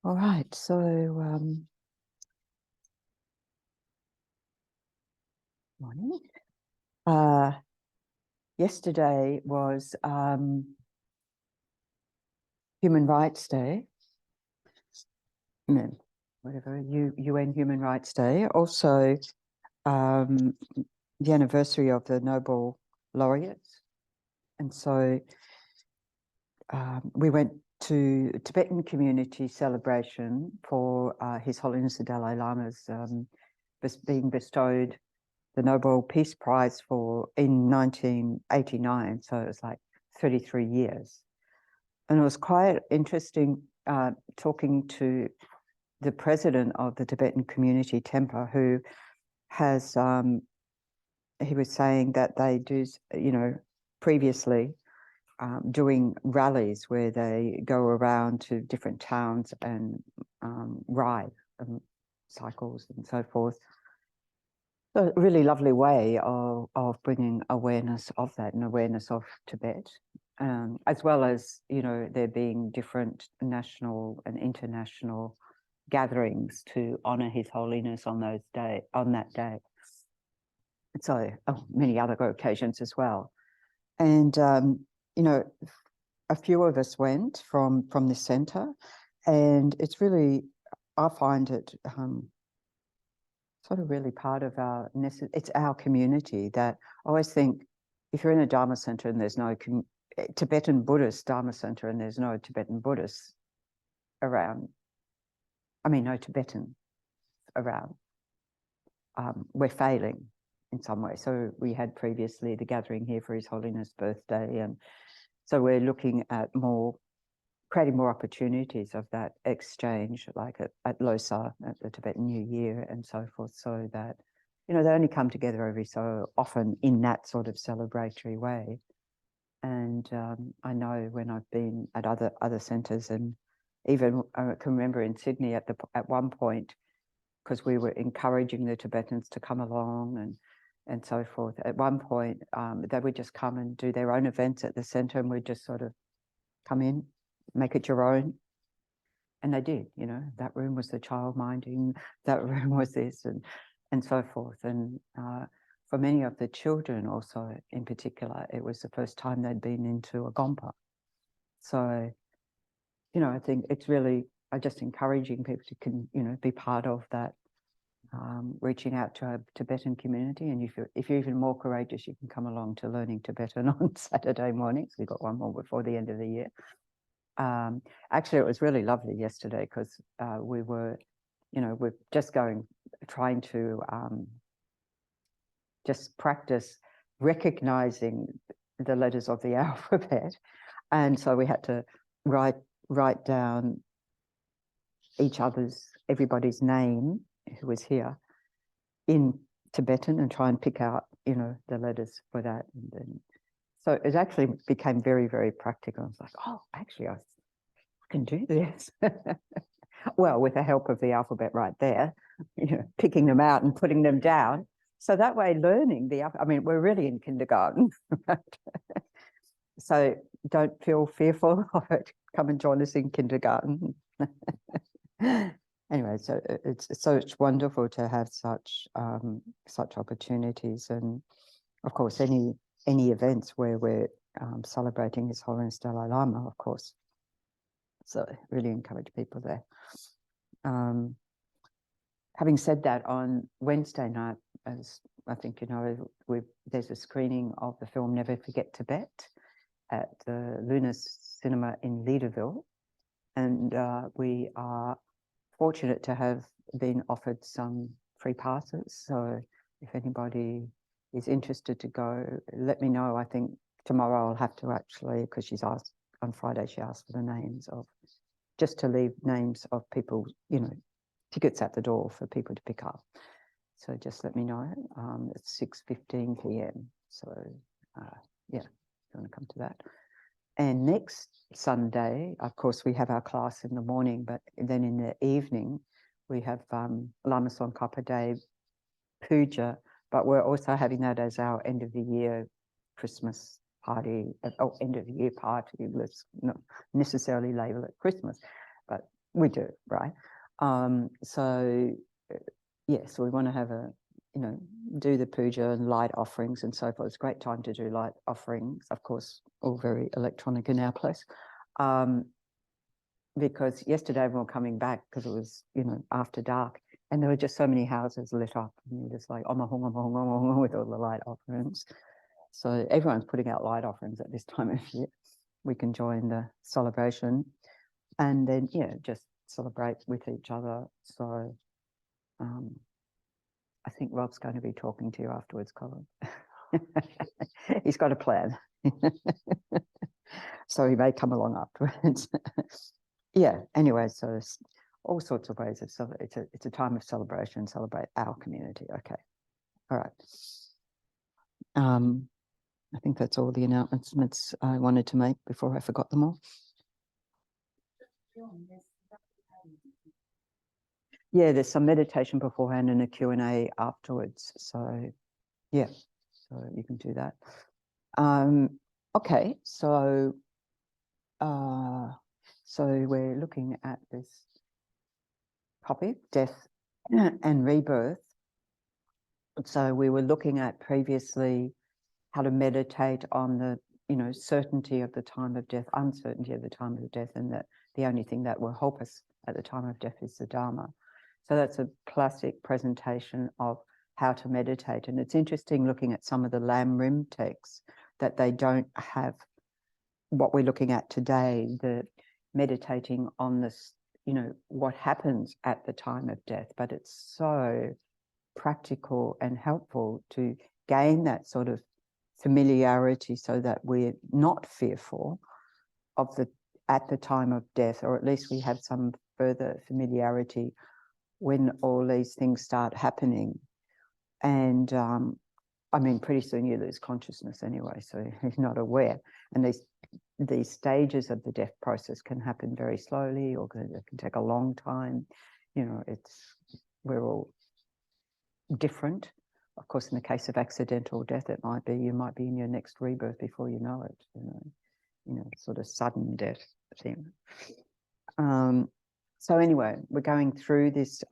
All right, so morning. Yesterday was Human Rights Day. Whatever, UN Human Rights Day. Also, the anniversary of the Nobel laureates. And so we went to a Tibetan community celebration for His Holiness the Dalai Lama's being bestowed the Nobel Peace Prize in 1989. So it was like 33 years. And it was quite interesting talking to the president of the Tibetan community, Tempa, who has, he was saying that they do, previously doing rallies where they go around to different towns and ride cycles and so forth. So a really lovely way of bringing awareness of that and awareness of Tibet, as well as, there being different national and international gatherings to honor His Holiness on that day. So many other occasions as well. And, a few of us went from the center, and it's really, I find it sort of really part of it's our community. That I always think, if you're in a Dharma center and there's no Tibetan Buddhist Dharma center and there's no Tibetan Buddhists around, no Tibetan around, we're failing in some way. So we had previously the gathering here for His Holiness' birthday, and so we're looking at creating more opportunities of that exchange, like at Losar, at the Tibetan New Year and so forth, so that, they only come together every so often in that sort of celebratory way. And I know when I've been at other centres, and even I can remember in Sydney at one point, because we were encouraging the Tibetans to come along and so forth. At one point, they would just come and do their own events at the centre, and we'd just sort of come in, make it your own. And they did, that room was the child minding, that room was this, and so forth. And for many of the children also, in particular, it was the first time they'd been into a gompa. So, I think it's really, just encouraging people to be part of that, reaching out to a Tibetan community. And if you're even more courageous, you can come along to learning Tibetan on Saturday mornings. We've got one more before the end of the year. Actually, it was really lovely yesterday, because we were, we're just trying to just practice recognizing the letters of the alphabet. And so we had to write down everybody's name who was here in Tibetan, and try and pick out, the letters for that. And then, so it actually became very, very practical. I was like, oh, actually, I can do this. Well, with the help of the alphabet right there, picking them out and putting them down. So that way, learning we're really in kindergarten. So don't feel fearful of it. Come and join us in kindergarten. Anyway, so it's wonderful to have such opportunities, and of course any events where we're celebrating His Holiness Dalai Lama, of course. So really encourage people there. Having said that, on Wednesday night, as I think there's a screening of the film Never Forget Tibet at the Luna Cinema in Leaderville, and we are fortunate to have been offered some free passes. So if anybody is interested to go, let me know. I think tomorrow I'll have to actually, because she's asked on Friday, she asked for the names of, just to leave names of people, tickets at the door for people to pick up. So just let me know. It's 6:15 p.m. So yeah, if you want to come to that. And next Sunday, of course, we have our class in the morning, but then in the evening, we have Lama Tsongkhapa Day Puja, but we're also having that as our end of the year Christmas party, end of the year party. Let's not necessarily label it Christmas, but we do, right? So yes, we want to have a, you know, do the puja and light offerings and so forth. It's a great time to do light offerings, of course, all very electronic in our place. Because yesterday we were coming back because it was, you know, after dark, and there were just so many houses lit up, and you're just like, oh, with all the light offerings. So everyone's putting out light offerings at this time of year. We can join the celebration, and then, yeah, just celebrate with each other. So I think Rob's going to be talking to you afterwards, Colin. He's got a plan. So he may come along afterwards. Yeah, anyway, so all sorts of ways of it's a time of celebration, celebrate our community. Okay. All right. I think that's all the announcements I wanted to make before I forgot them all. Yeah, there's some meditation beforehand and a Q&A afterwards. So yeah, so you can do that. Okay, so we're looking at this topic, death and rebirth. So we were looking at previously how to meditate on the, you know, certainty of the time of death, uncertainty of the time of death, and that the only thing that will help us at the time of death is the Dharma. So that's a classic presentation of how to meditate. And it's interesting looking at some of the Lam Rim texts that they don't have what we're looking at today, the meditating on this, you know, what happens at the time of death, but it's so practical and helpful to gain that sort of familiarity so that we're not fearful of at the time of death, or at least we have some further familiarity when all these things start happening. And I mean, pretty soon you lose consciousness anyway, so you're not aware. And these stages of the death process can happen very slowly, or it can take a long time. You know, we're all different. Of course, in the case of accidental death, it might be you might be in your next rebirth before you know it. You know, sort of sudden death thing. So anyway, we're going through this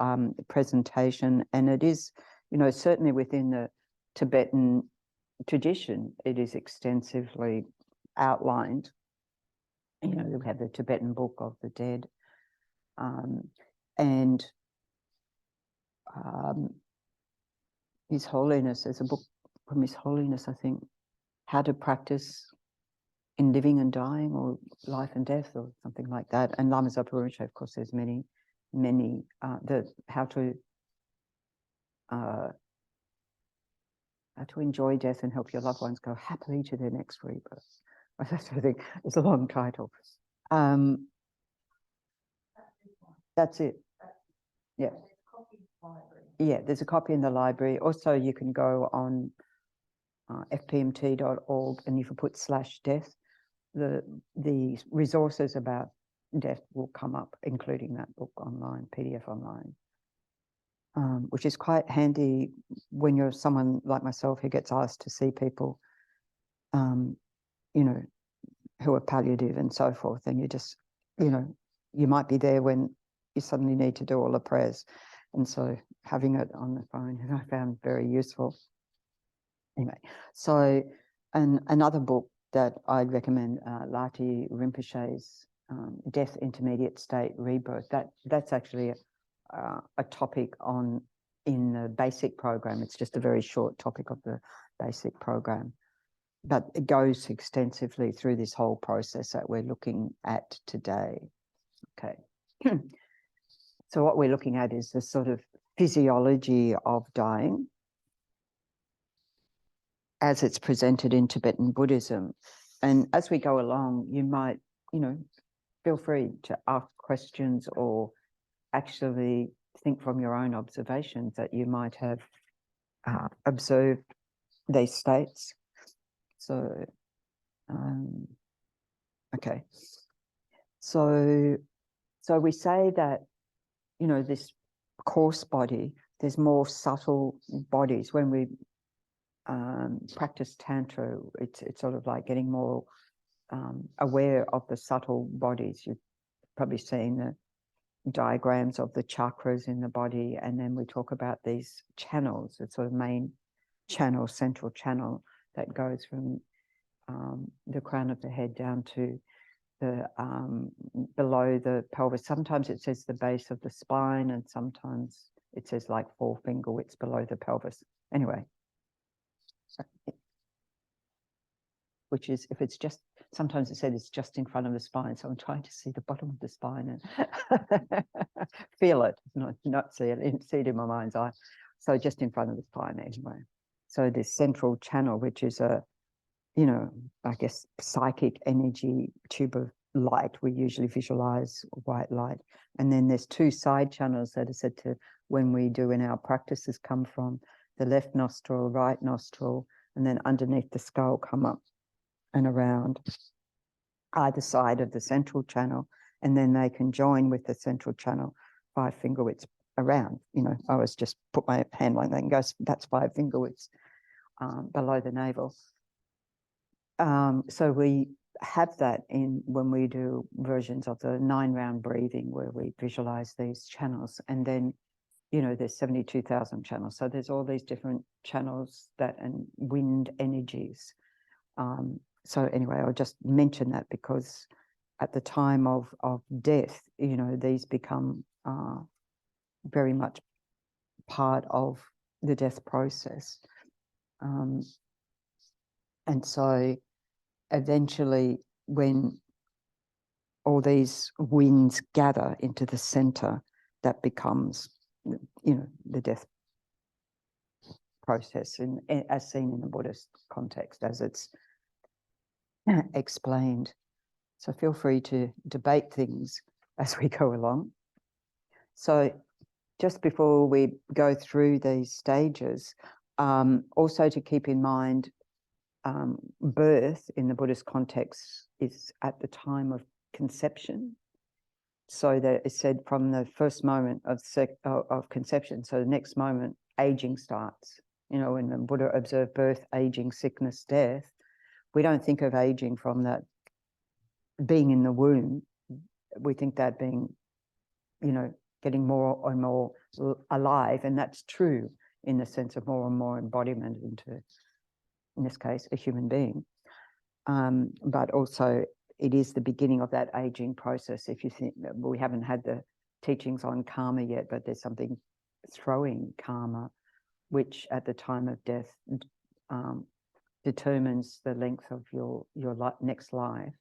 presentation, and it is, you know, certainly within the Tibetan tradition, it is extensively outlined. You know, we have the Tibetan Book of the Dead, and His Holiness, there's a book from His Holiness, I think, How to Practice in Living and Dying, or Life and Death, or something like that. And Lama Zopa Rinpoche, of course, there's many, how to enjoy death and help your loved ones go happily to their next rebirth. That sort of thing. It's a long title. That's it. Yeah. Yeah, there's a copy in the library. Also, you can go on fpmt.org, and if you put /death, the resources about death will come up, including that book online, PDF online, which is quite handy when you're someone like myself who gets asked to see people, you know, who are palliative and so forth, and you just, you know, you might be there when you suddenly need to do all the prayers. And so having it on the phone, I found very useful. Anyway, so another book that I'd recommend, Lati Rinpoche's Death, Intermediate State, Rebirth. That's actually a topic in the basic program. It's just a very short topic of the basic program, but it goes extensively through this whole process that we're looking at today. Okay. So what we're looking at is the sort of physiology of dying as it's presented in Tibetan Buddhism. And as we go along, you might, you know, feel free to ask questions or actually think from your own observations that you might have observed these states. So, okay. So we say that, you know, this coarse body, there's more subtle bodies. When we practice Tantra, it's sort of like getting more aware of the subtle bodies. You've probably seen diagrams of the chakras in the body, and then we talk about these channels, the sort of main channel, central channel that goes from the crown of the head down to the below the pelvis. Sometimes it says the base of the spine, and sometimes it says like 4 finger widths below the pelvis. Anyway, so, which is, if it's just, sometimes it said it's just in front of the spine, so I'm trying to see the bottom of the spine and feel it, not see it, see it in my mind's eye. So just in front of the spine anyway. So this central channel, which is a, you know, I guess psychic energy tube of light, we usually visualize white light. And then there's 2 side channels that are said to, when we do in our practices, come from the left nostril, right nostril, and then underneath the skull come up and around either side of the central channel, and then they can join with the central channel 5 finger widths around. You know, I always just put my hand like that and go, that's 5 finger widths below the navel. So we have that in when we do versions of the 9-round breathing, where we visualize these channels, and then, you know, there's 72,000 channels. So there's all these different channels that, and wind energies. So anyway, I'll just mention that because at the time of death, you know, these become very much part of the death process. And so eventually, when all these winds gather into the center, that becomes, you know, the death process, as seen in the Buddhist context, as it's explained. So feel free to debate things as we go along. So just before we go through these stages, also to keep in mind, birth in the Buddhist context is at the time of conception. So that it's said from the first moment of conception. So the next moment, aging starts. You know, when the Buddha observed birth, aging, sickness, death, we don't think of aging from that being in the womb. We think that being, you know, getting more and more alive, and that's true in the sense of more and more embodiment into, in this case, a human being. But also it is the beginning of that aging process. If you think, we haven't had the teachings on karma yet, but there's something throwing karma, which at the time of death determines the length of your next life,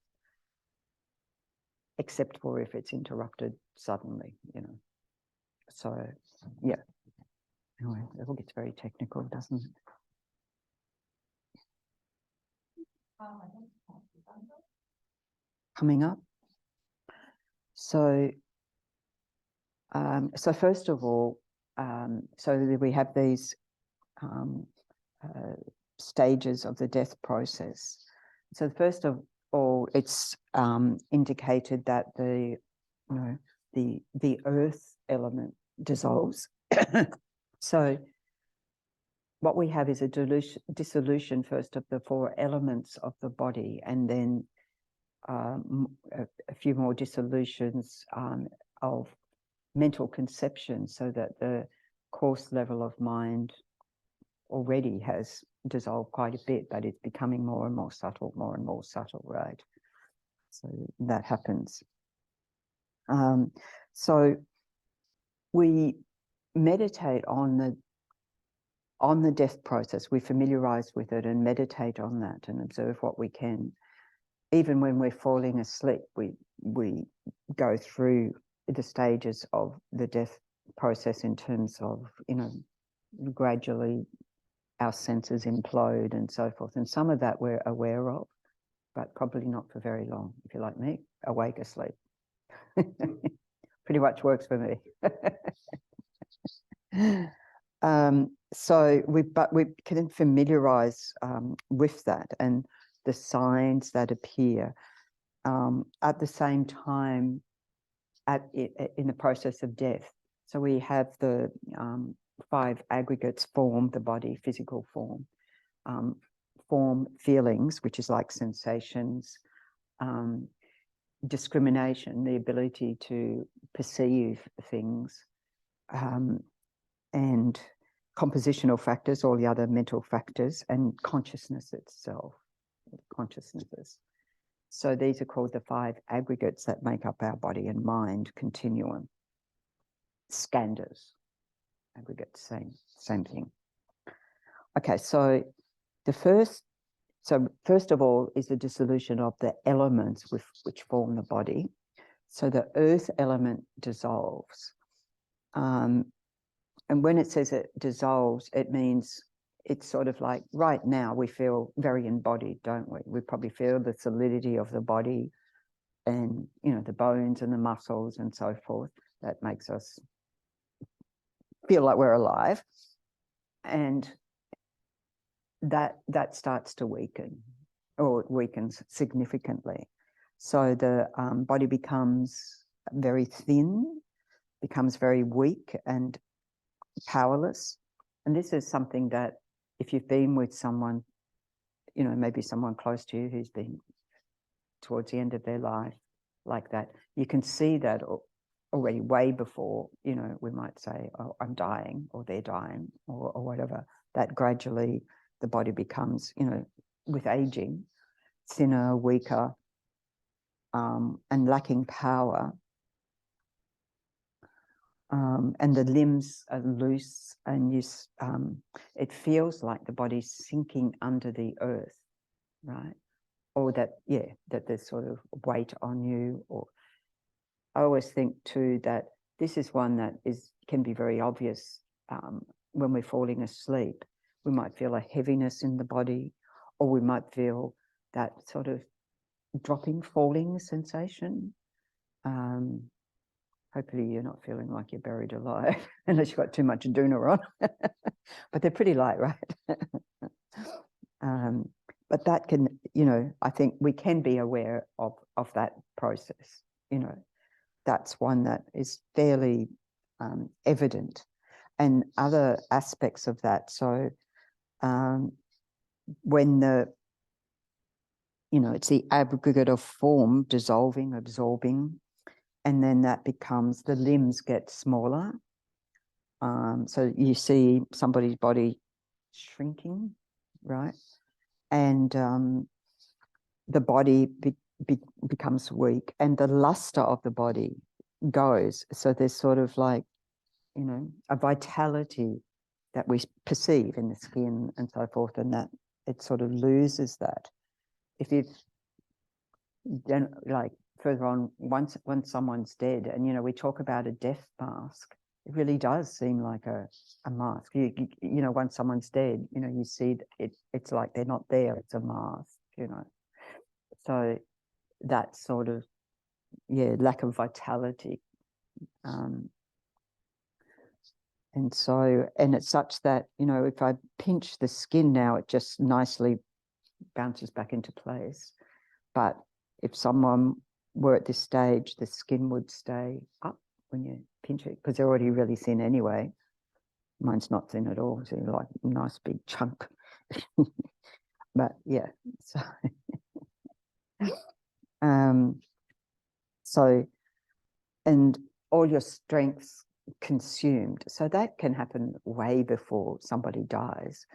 except for if it's interrupted suddenly, you know. So, yeah. Anyway, it all gets very technical, doesn't it? Coming up. So, so first of all, so we have these stages of the death process. So first of all, it's indicated that the earth element dissolves. So what we have is a dissolution first of the 4 elements of the body, and then a few more dissolutions of mental conception, so that the coarse level of mind already has dissolved quite a bit, but it's becoming more and more subtle, right? So that happens. So we meditate on the death process. We familiarize with it and meditate on that and observe what we can. Even when we're falling asleep, we go through the stages of the death process in terms of, you know, gradually our senses implode and so forth. And some of that we're aware of, but probably not for very long. If you're like me, awake, asleep. Pretty much works for me. So we can familiarize with that and the signs that appear at the same time in the process of death. So we have the 5 aggregates: form, the body, physical form, form, feelings, which is like sensations, discrimination, the ability to perceive things, and compositional factors, all the other mental factors, and consciousness itself, consciousnesses. So these are called the 5 aggregates that make up our body and mind continuum. Skandhas, aggregates, same thing. Okay, so first of all is the dissolution of the elements which form the body. So the earth element dissolves. And when it says it dissolves, it means it's sort of like right now we feel very embodied, don't we? We probably feel the solidity of the body and, you know, the bones and the muscles and so forth. That makes us feel like we're alive. And that starts to weaken, or it weakens significantly. So the body becomes very thin, becomes very weak and powerless. And this is something that if you've been with someone, you know, maybe someone close to you who's been towards the end of their life like that, you can see that already way before, you know, we might say, oh, I'm dying, or they're dying, or whatever, that gradually the body becomes, you know, with aging, thinner, weaker, and lacking power. And the limbs are loose, and it feels like the body's sinking under the earth, right? Or that there's sort of weight on you. Or I always think too that this is one that can be very obvious when we're falling asleep. We might feel a heaviness in the body, or we might feel that sort of dropping, falling sensation. Hopefully you're not feeling like you're buried alive, unless you've got too much aduna on. But they're pretty light, right? But that can, you know, I think we can be aware of that process. You know, that's one that is fairly evident. And other aspects of that. So when it's the aggregate of form dissolving, absorbing, and then that becomes, the limbs get smaller. So you see somebody's body shrinking, right? And the body becomes weak, and the luster of the body goes. So there's sort of like, you know, a vitality that we perceive in the skin and so forth, and that it sort of loses that. If you've then, like, further on, once someone's dead, and, you know, we talk about a death mask, it really does seem like a mask. You know, once someone's dead, you know, you see it's like they're not there, it's a mask, you know. So that sort of, lack of vitality. And it's such that, you know, if I pinch the skin now, it just nicely bounces back into place. But if someone were at this stage, the skin would stay up when you pinch it, because they're already really thin anyway. Mine's not thin at all, so like a nice big chunk. But yeah, so and all your strength's consumed. So that can happen way before somebody dies,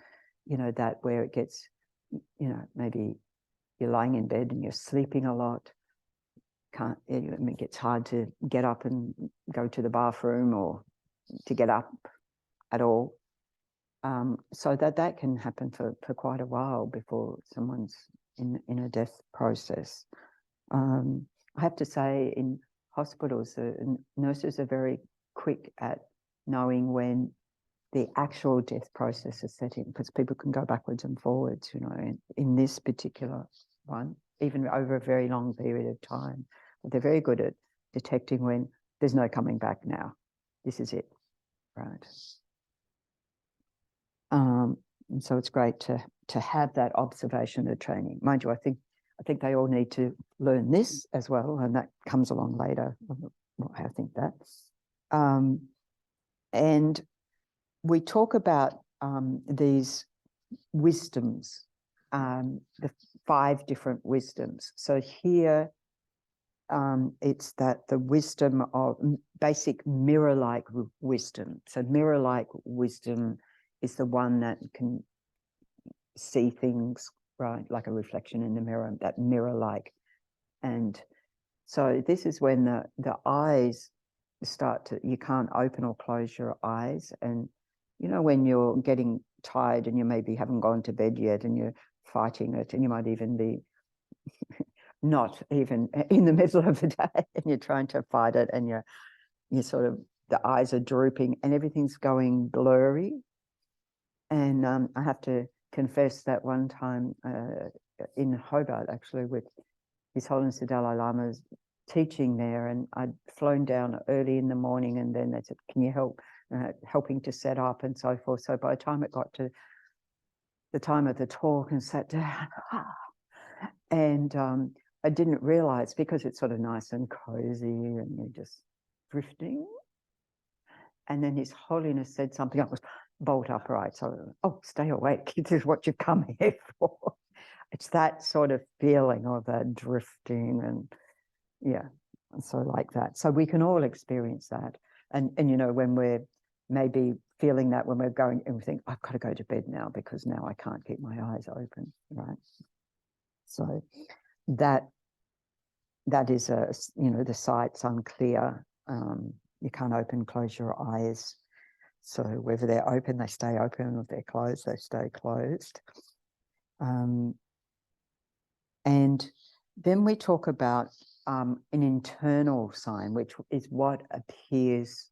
you know, that where it gets, you know, maybe you're lying in bed and you're sleeping a lot. It gets hard to get up and go to the bathroom, or to get up at all. So that can happen for quite a while before someone's in a death process. I have to say, in hospitals, the nurses are very quick at knowing when the actual death process is set in, because people can go backwards and forwards, you know, in this particular one, even over a very long period of time. But they're very good at detecting when there's no coming back now. This is it, right? And so it's great to have that observation of training. Mind you, I think they all need to learn this as well, and that comes along later. I think that. And we talk about these wisdoms, the 5 different wisdoms. So here, it's that the wisdom of basic mirror-like wisdom. So mirror-like wisdom is the one that can see things, right, like a reflection in the mirror, that mirror-like. And so this is when the eyes start to, you can't open or close your eyes. And you know, when you're getting tired and you maybe haven't gone to bed yet and you're fighting it, and you might even be not even in the middle of the day and you're trying to fight it, and you're sort of, the eyes are drooping and everything's going blurry. And I have to confess that one time in Hobart, actually, with His Holiness the Dalai Lama's teaching there, and I'd flown down early in the morning, and then they said, can you help, helping to set up and so forth. So by the time it got to the time of the talk and sat down, and I didn't realize, because it's sort of nice and cozy and you're just drifting. And then His Holiness said something, I was bolt upright. So, oh, stay awake. This is what you've come here for. It's that sort of feeling of that drifting, and yeah, so like that. So we can all experience that. And you know, when we're maybe feeling that, when we're going and we think, I've got to go to bed now because now I can't keep my eyes open, right? So that is a, you know, the sight's unclear. You can't open, close your eyes. So whether they're open, they stay open, or if they're closed, they stay closed. And then we talk about an internal sign, which is what appears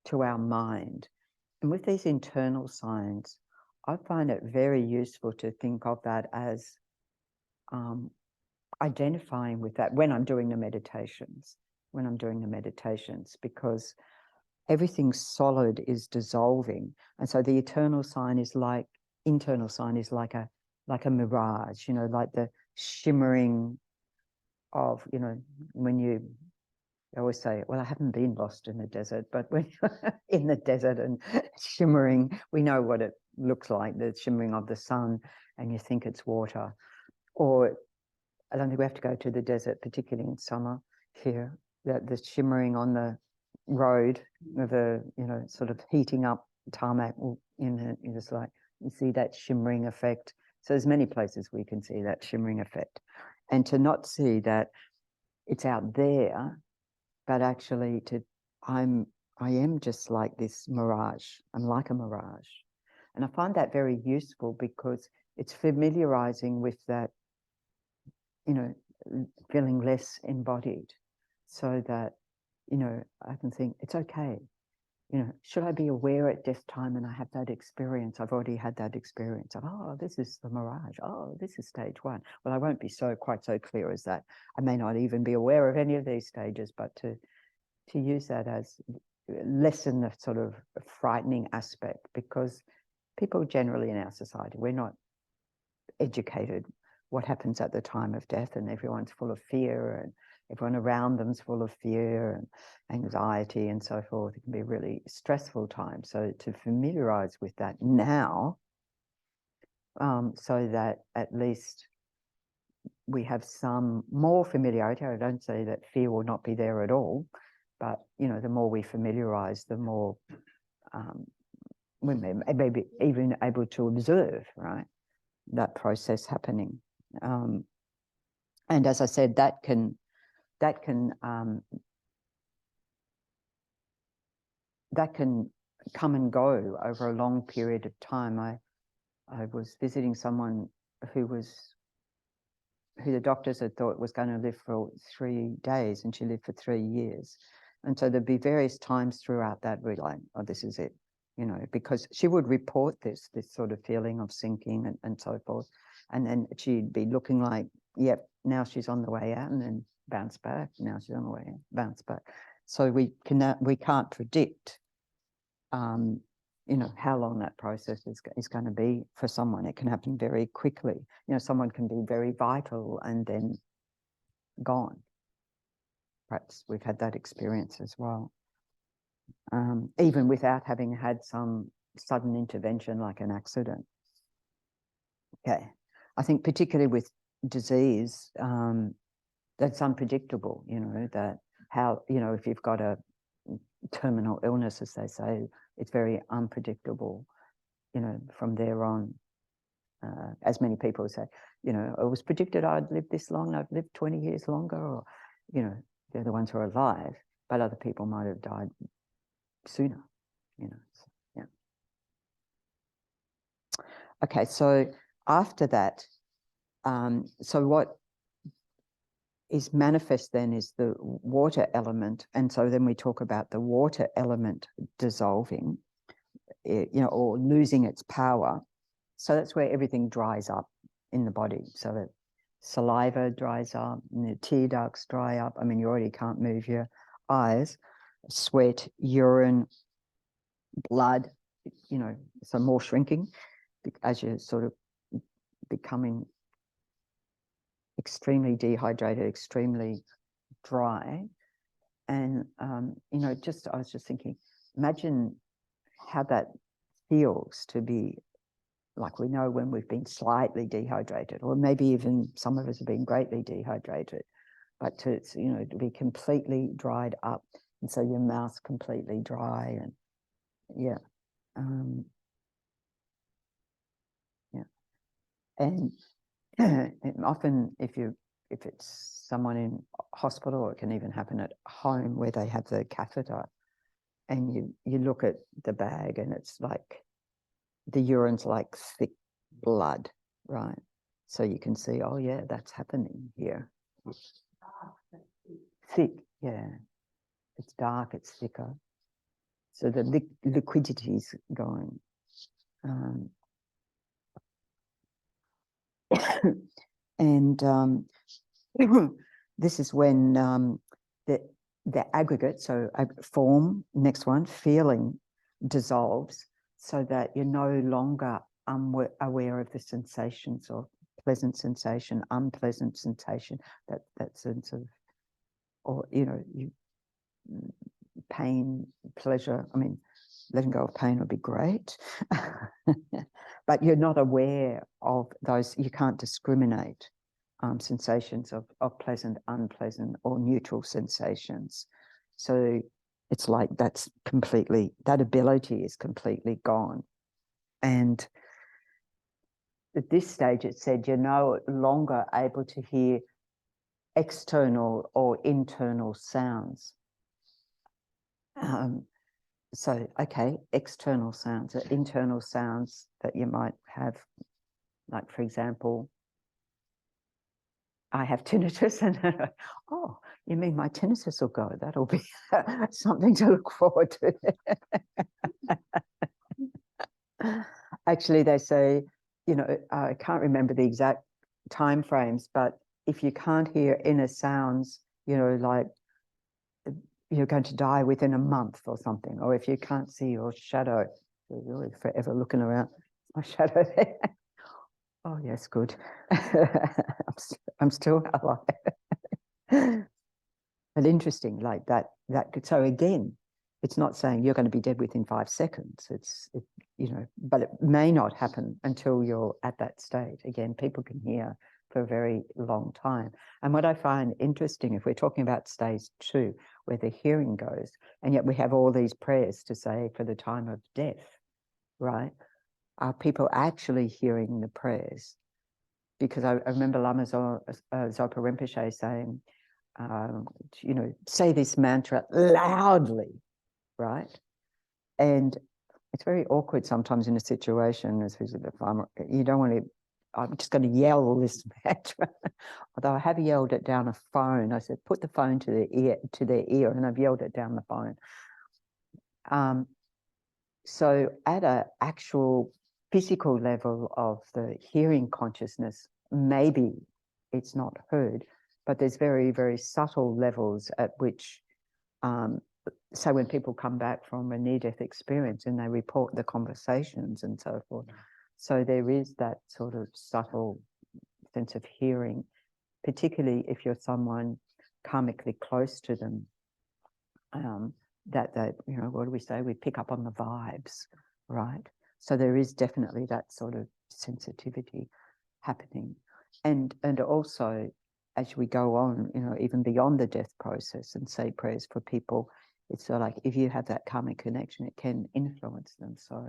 to our mind. And with these internal signs, I find it very useful to think of that as identifying with that when I'm doing the meditations, because everything solid is dissolving. And so the internal sign is like a mirage, you know, like the shimmering of, you know, when you always say, well, I haven't been lost in the desert, but when you're in the desert and shimmering, we know what it looks like, the shimmering of the sun, and you think it's water. Or I don't think we have to go to the desert, particularly in summer here, that the shimmering on the road of a, you know, sort of heating up tarmac in it, it's like you see that shimmering effect. So there's many places we can see that shimmering effect, and to not see that it's out there, but actually I am just like this mirage. I'm like a mirage. And I find that very useful because it's familiarizing with that, you know, feeling less embodied, so that, you know, I can think it's okay. You know, should I be aware at death time and I have that experience? I've already had that experience of, oh, this is the mirage. Oh, this is stage one. Well, I won't be quite so clear as that. I may not even be aware of any of these stages, but to use that as lessen the sort of frightening aspect, because people generally in our society, we're not educated what happens at the time of death, and everyone's full of fear, and everyone around them's full of fear and anxiety and so forth. It can be a really stressful time. So to familiarize with that now, so that at least we have some more familiarity. I don't say that fear will not be there at all, but, you know, the more we familiarize, the more we may be even able to observe, right, that process happening. And as I said, that can come and go over a long period of time. I was visiting someone who the doctors had thought was going to live for 3 days, and she lived for 3 years. And so there'd be various times throughout that we're like, oh, this is it, you know, because she would report this sort of feeling of sinking and so forth. And then she'd be looking like, yep, now she's on the way out, and then bounce back. Now she's on the way out, bounce back. So we can't predict, you know, how long that process is going to be for someone. It can happen very quickly. You know, someone can be very vital and then gone. Perhaps we've had that experience as well. Even without having had some sudden intervention like an accident. Okay. I think particularly with disease, that's unpredictable, you know, that how, you know, if you've got a terminal illness, as they say, it's very unpredictable, you know, from there on. As many people say, you know, it was predicted I'd live this long, I've lived 20 years longer, or, you know, they're the ones who are alive, but other people might have died sooner, you know. So, yeah. Okay, so after that, so what is manifest then is the water element, and so then we talk about the water element dissolving, you know, or losing its power. So that's where everything dries up in the body. So that saliva dries up, and the tear ducts dry up. I mean, you already can't move your eyes, sweat, urine, blood, you know, so more shrinking as you're sort of becoming extremely dehydrated, extremely dry. And, you know, I was just thinking, imagine how that feels to be, like, we know when we've been slightly dehydrated, or maybe even some of us have been greatly dehydrated, but to, you know, to be completely dried up. And so your mouth's completely dry, and yeah. Yeah. And often if it's someone in hospital, or it can even happen at home where they have the catheter, and you look at the bag and it's like the urine's like thick blood, right? So you can see, oh yeah, that's happening here. Thick, yeah. It's dark, it's thicker. So the liquidity's going. And this is when the aggregate, so form, next one, feeling, dissolves, so that you're no longer aware of the sensations of pleasant sensation, unpleasant sensation, that sense of, or, you know, pain, pleasure. I mean, letting go of pain would be great, but you're not aware of those. You can't discriminate sensations of pleasant, unpleasant, or neutral sensations. So it's like that ability is completely gone. And at this stage, it said you're no longer able to hear external or internal sounds. So, okay, external sounds, internal sounds that you might have, like, for example, I have tinnitus, and oh, you mean my tinnitus will go? That'll be something to look forward to. Actually, they say, you know, I can't remember the exact time frames, but if you can't hear inner sounds, you know, like you're going to die within a month or something, or if you can't see your shadow, you're really forever looking around, my shadow there. Oh yes, good. I'm still alive. But interesting, like that. So again, it's not saying you're going to be dead within 5 seconds. You know, but it may not happen until you're at that state. Again, people can hear for a very long time. And what I find interesting, if we're talking about stage 2, where the hearing goes, and yet we have all these prayers to say for the time of death, right? Are people actually hearing the prayers? Because I remember Lama Zopa Rinpoche saying, you know, say this mantra loudly, right? And it's very awkward sometimes in a situation, especially if you don't want to, I'm just going to yell this mantra. Although I have yelled it down a phone. I said, put the phone to their ear, and I've yelled it down the phone. So at an actual physical level of the hearing consciousness, maybe it's not heard, but there's very, very subtle levels at which, so when people come back from a near-death experience and they report the conversations and so forth, so there is that sort of subtle sense of hearing, particularly if you're someone karmically close to them, that you know, what do we say? We pick up on the vibes, right? So there is definitely that sort of sensitivity happening, and also as we go on, you know, even beyond the death process, and say prayers for people, it's sort of like if you have that karmic connection, it can influence them. So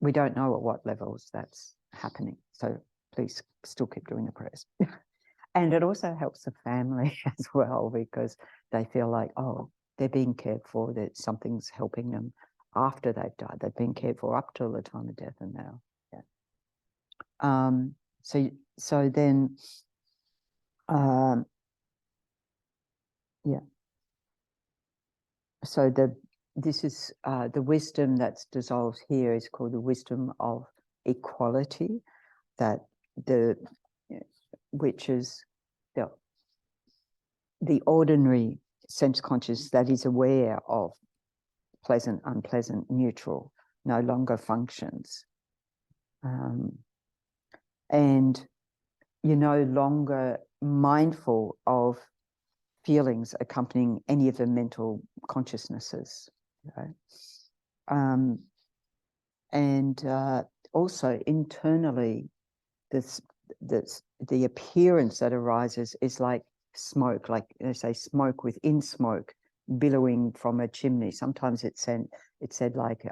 we don't know at what levels that's happening. So please still keep doing the prayers. And it also helps the family as well, because they feel like, oh, they're being cared for, that something's helping them after they've died. They've been cared for up till the time of death and now. Yeah. So then, yeah. So this is the wisdom that's dissolved here is called the wisdom of equality, that which is the ordinary sense conscious that is aware of pleasant, unpleasant, neutral, no longer functions. And you're no longer mindful of feelings accompanying any of the mental consciousnesses. Okay? And also internally, the appearance that arises is like smoke, like they say, smoke within smoke, billowing from a chimney. Sometimes it said like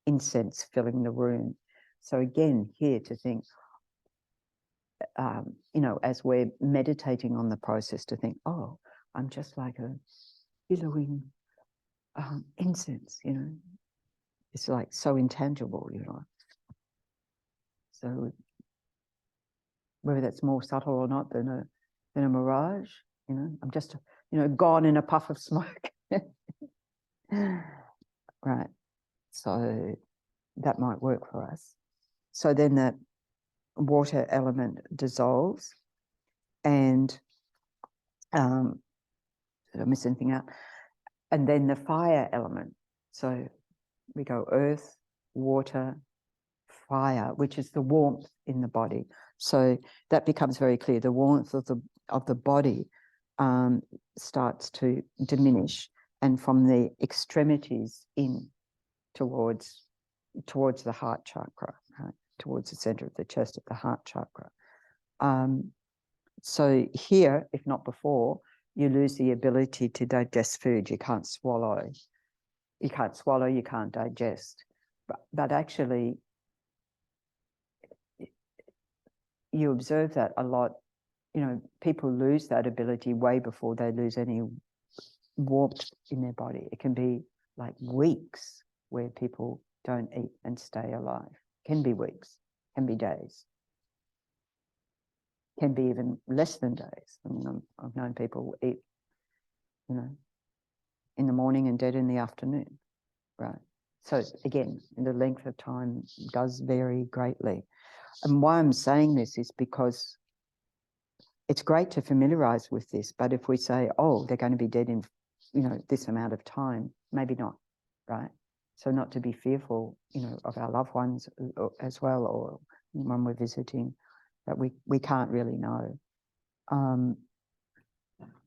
incense filling the room. So again, here to think, you know, as we're meditating on the process, to think, oh, I'm just like a billowing incense, you know. It's like so intangible, you know. So whether that's more subtle or not than a mirage, you know, I'm just, you know, gone in a puff of smoke. Right. So that might work for us. So then the water element dissolves, and did I miss anything out? And then the fire element. So we go earth, water, fire, which is the warmth in the body. So that becomes very clear. The warmth of the body starts to diminish, and from the extremities in towards the heart chakra, right? Towards the center of the chest at the heart chakra. So here, if not before, you lose the ability to digest food. You can't swallow. You can't digest. But actually, you observe that a lot. You know, people lose that ability way before they lose any warmth in their body. It can be like weeks where people don't eat and stay alive. It can be weeks, can be days, can be even less than days. I mean, I've known people eat, you know, in the morning and dead in the afternoon, right? So again, the length of time does vary greatly. And why I'm saying this is because it's great to familiarize with this, but if we say, oh, they're going to be dead in, you know, this amount of time, maybe not, right? So not to be fearful, you know, of our loved ones as well, or when we're visiting, that we can't really know.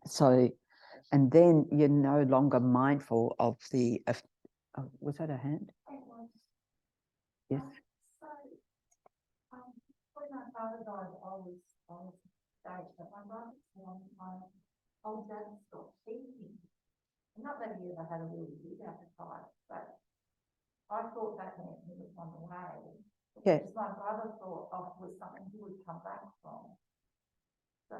So, and then you're no longer mindful of the, was that a hand? Yes. When my father died, I was stage, but my brother said my old dad stopped eating. Not that he ever had a really big appetite, but I thought that meant he was on the way. Yeah. Because my brother thought was something he would come back from. So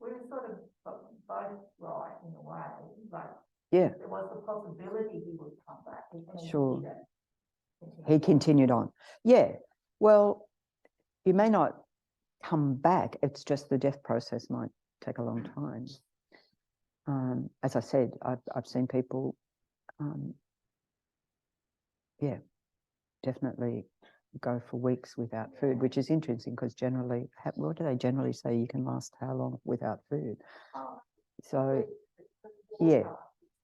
we were sort of both right in a way, but yeah, there was the possibility he would come back. Sure. He continued on. Yeah. Well, you may not come back. It's just the death process might take a long time. As I said, I've seen people, yeah, definitely go for weeks without food, which is interesting because generally, what do they generally say? You can last how long without food? So, yeah,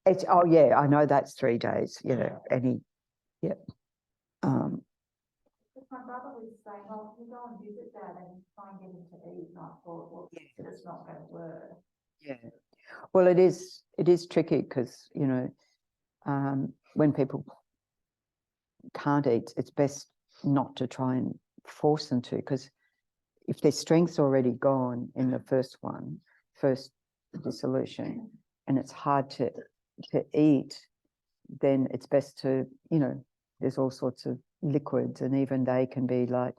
it's, oh yeah, I know that's 3 days. You know, yeah. My brother was saying, well, you go and visit Dad and try and get him to eat. And I thought, well, it's not going to work. Yeah. Well, it is tricky because, you know, when people can't eat, it's best not to try and force them to, because if their strength's already gone in the first one, first dissolution, and it's hard to eat, then it's best to, you know, there's all sorts of liquids, and even they can be like,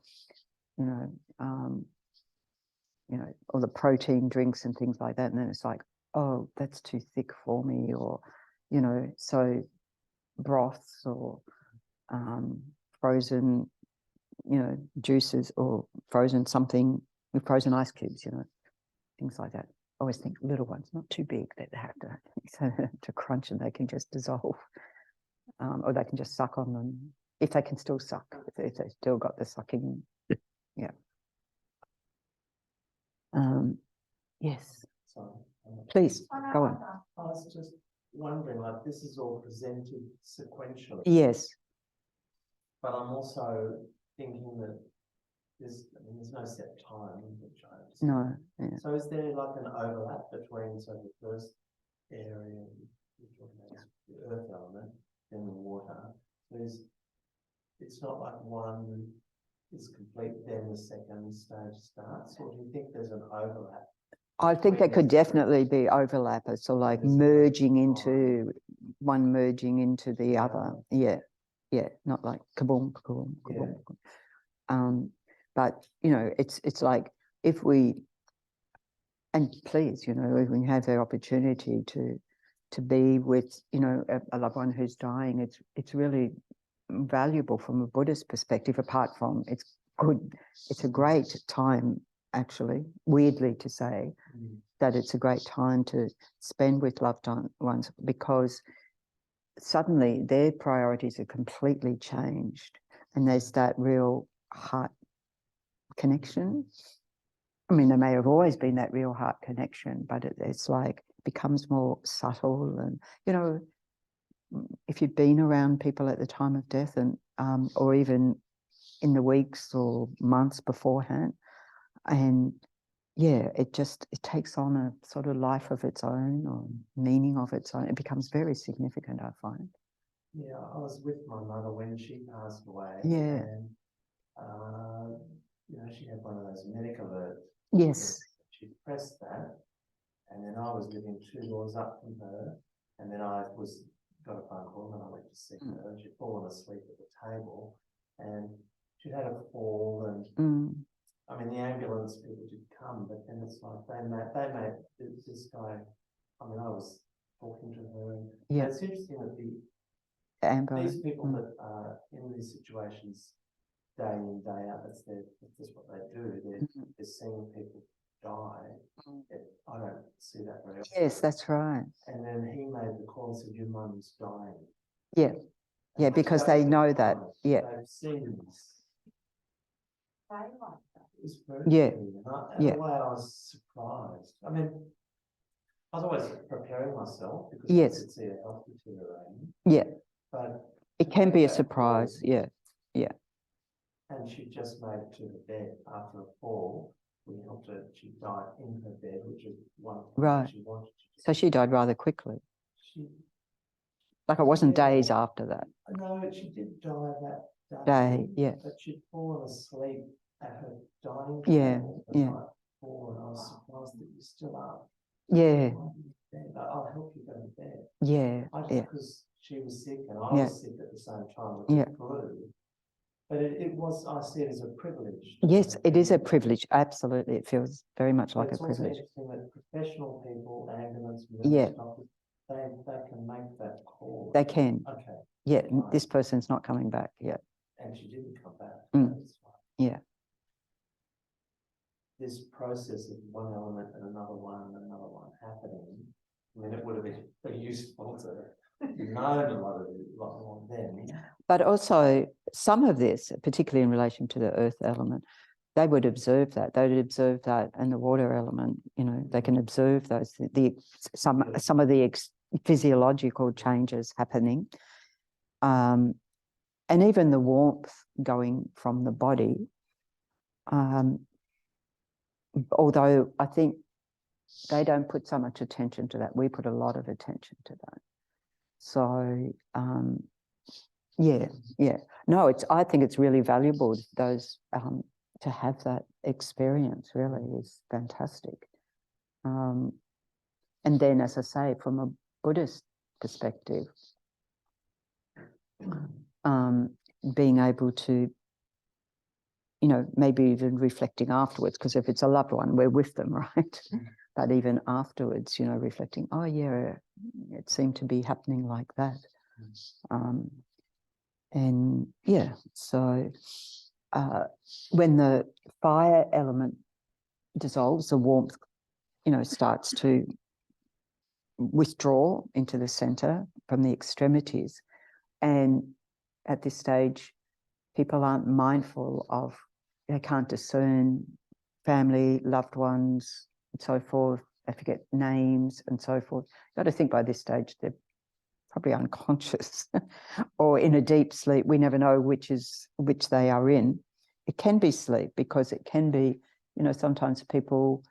you know, all the protein drinks and things like that. And then it's like, oh, that's too thick for me, or, you know, so broths or frozen, you know, juices, or frozen something with frozen ice cubes, you know, things like that. I always think little ones, not too big, that they have to crunch and they can just dissolve, or they can just suck on them if they can still suck, if they still got the sucking. Yeah. Yes. Sorry. Please go on. I was just wondering, like, this is all presented sequentially. Yes. But I'm also thinking that there's no set time in which I understand. No. Yeah. So is there like an overlap between, so the first area you're talking about is the earth element, then the water. So it's not like one is complete, then the second stage starts, or do you think there's an overlap? I think there could definitely be overlap. It's sort of like merging into one, merging into the other. Yeah. Yeah. Not like kaboom, kaboom, kaboom. Yeah. But you know, it's like, if we, and please, you know, when you have the opportunity to be with, you know, a loved one who's dying, it's really valuable from a Buddhist perspective, apart from it's good. It's a great time, actually, weirdly to say, that it's a great time to spend with loved ones, because suddenly their priorities are completely changed, and there's that real heart connection. I mean, there may have always been that real heart connection, but it's like becomes more subtle. And, you know, if you'd been around people at the time of death, and or even in the weeks or months beforehand, and yeah, it takes on a sort of life of its own, or meaning of its own. It becomes very significant, I find. Yeah, I was with my mother when she passed away. Yeah. And you know, she had one of those medical alerts. Yes. She pressed that, and then I was living 2 doors up from her, and then I got a phone call, and I went to see her, and she'd fallen asleep at the table, and she'd had a fall, and I mean, the ambulance people did come, but then it's like they made this guy. I mean, I was talking to her, and yeah, it's interesting that these people that are in these situations day in, day out, that's what they do. They're seeing people die. I don't see that very often. Yes, that's right. And then he made the call and said, "Your mum's dying." Yeah. Yeah, because they know that. Yeah. They've seen this. It was very yeah. And the way I was surprised. I mean, I was always preparing myself because I could see a health deteriorating. Yeah. But it can be a surprise. Yeah. Yeah. And she just made it to the bed after a fall. We helped her. She died in her bed, which is one thing she wanted to do. So she died rather quickly. Like it wasn't days after that. No, she did die that day. Yeah. But she'd fallen asleep at her dining table the night before, and I was surprised that you're still up. Yeah. I'll help you go to bed. Yeah. Because she was sick and I was sick at the same time with the flu. But it was, I see it as a privilege. Yes, it is a privilege. Absolutely. It feels very much like a privilege. It's also interesting that professional people, ambulance, doctors, they can make that call. They can. Okay. Yeah, this person's not coming back. Yeah. And she didn't come back. Yeah. This process of one element and another one happening, I mean, it would have been useful to know a lot more then. But also, some of this, particularly in relation to the earth element, they would observe that. They would observe that, and the water element. You know, they can observe those some of the physiological changes happening, and even the warmth going from the body. Although I think they don't put so much attention to that. We put a lot of attention to that. So, yeah. No, I think it's really valuable, those, to have that experience really is fantastic. And then, as I say, from a Buddhist perspective, being able to, you know, maybe even reflecting afterwards, because if it's a loved one, we're with them, right? But even afterwards, you know, reflecting, oh yeah, it seemed to be happening like that. And yeah, so when the fire element dissolves, the warmth, you know, starts to withdraw into the center from the extremities. And at this stage, people aren't mindful of, they can't discern family, loved ones, and so forth. They forget names and so forth. You've got to think by this stage, they're probably unconscious or in a deep sleep. We never know which they are in. It can be sleep, because it can be, you know, sometimes people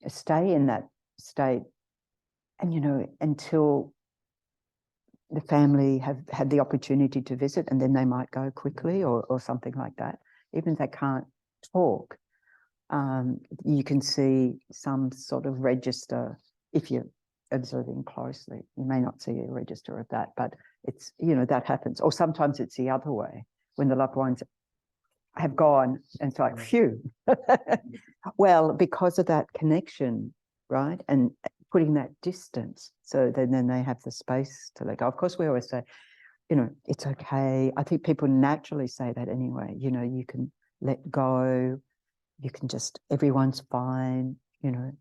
stay in that state, and, you know, until the family have had the opportunity to visit, and then they might go quickly or something like that. Even if they can't talk, you can see some sort of register if you're observing closely. You may not see a register of that, but it's, you know, that happens. Or sometimes it's the other way, when the loved ones have gone and it's like, phew. Well, because of that connection, right? And putting that distance, so then they have the space to let go. Of course, we always say, you know, it's okay. I think people naturally say that anyway. You know, you can let go. You can just, everyone's fine, you know,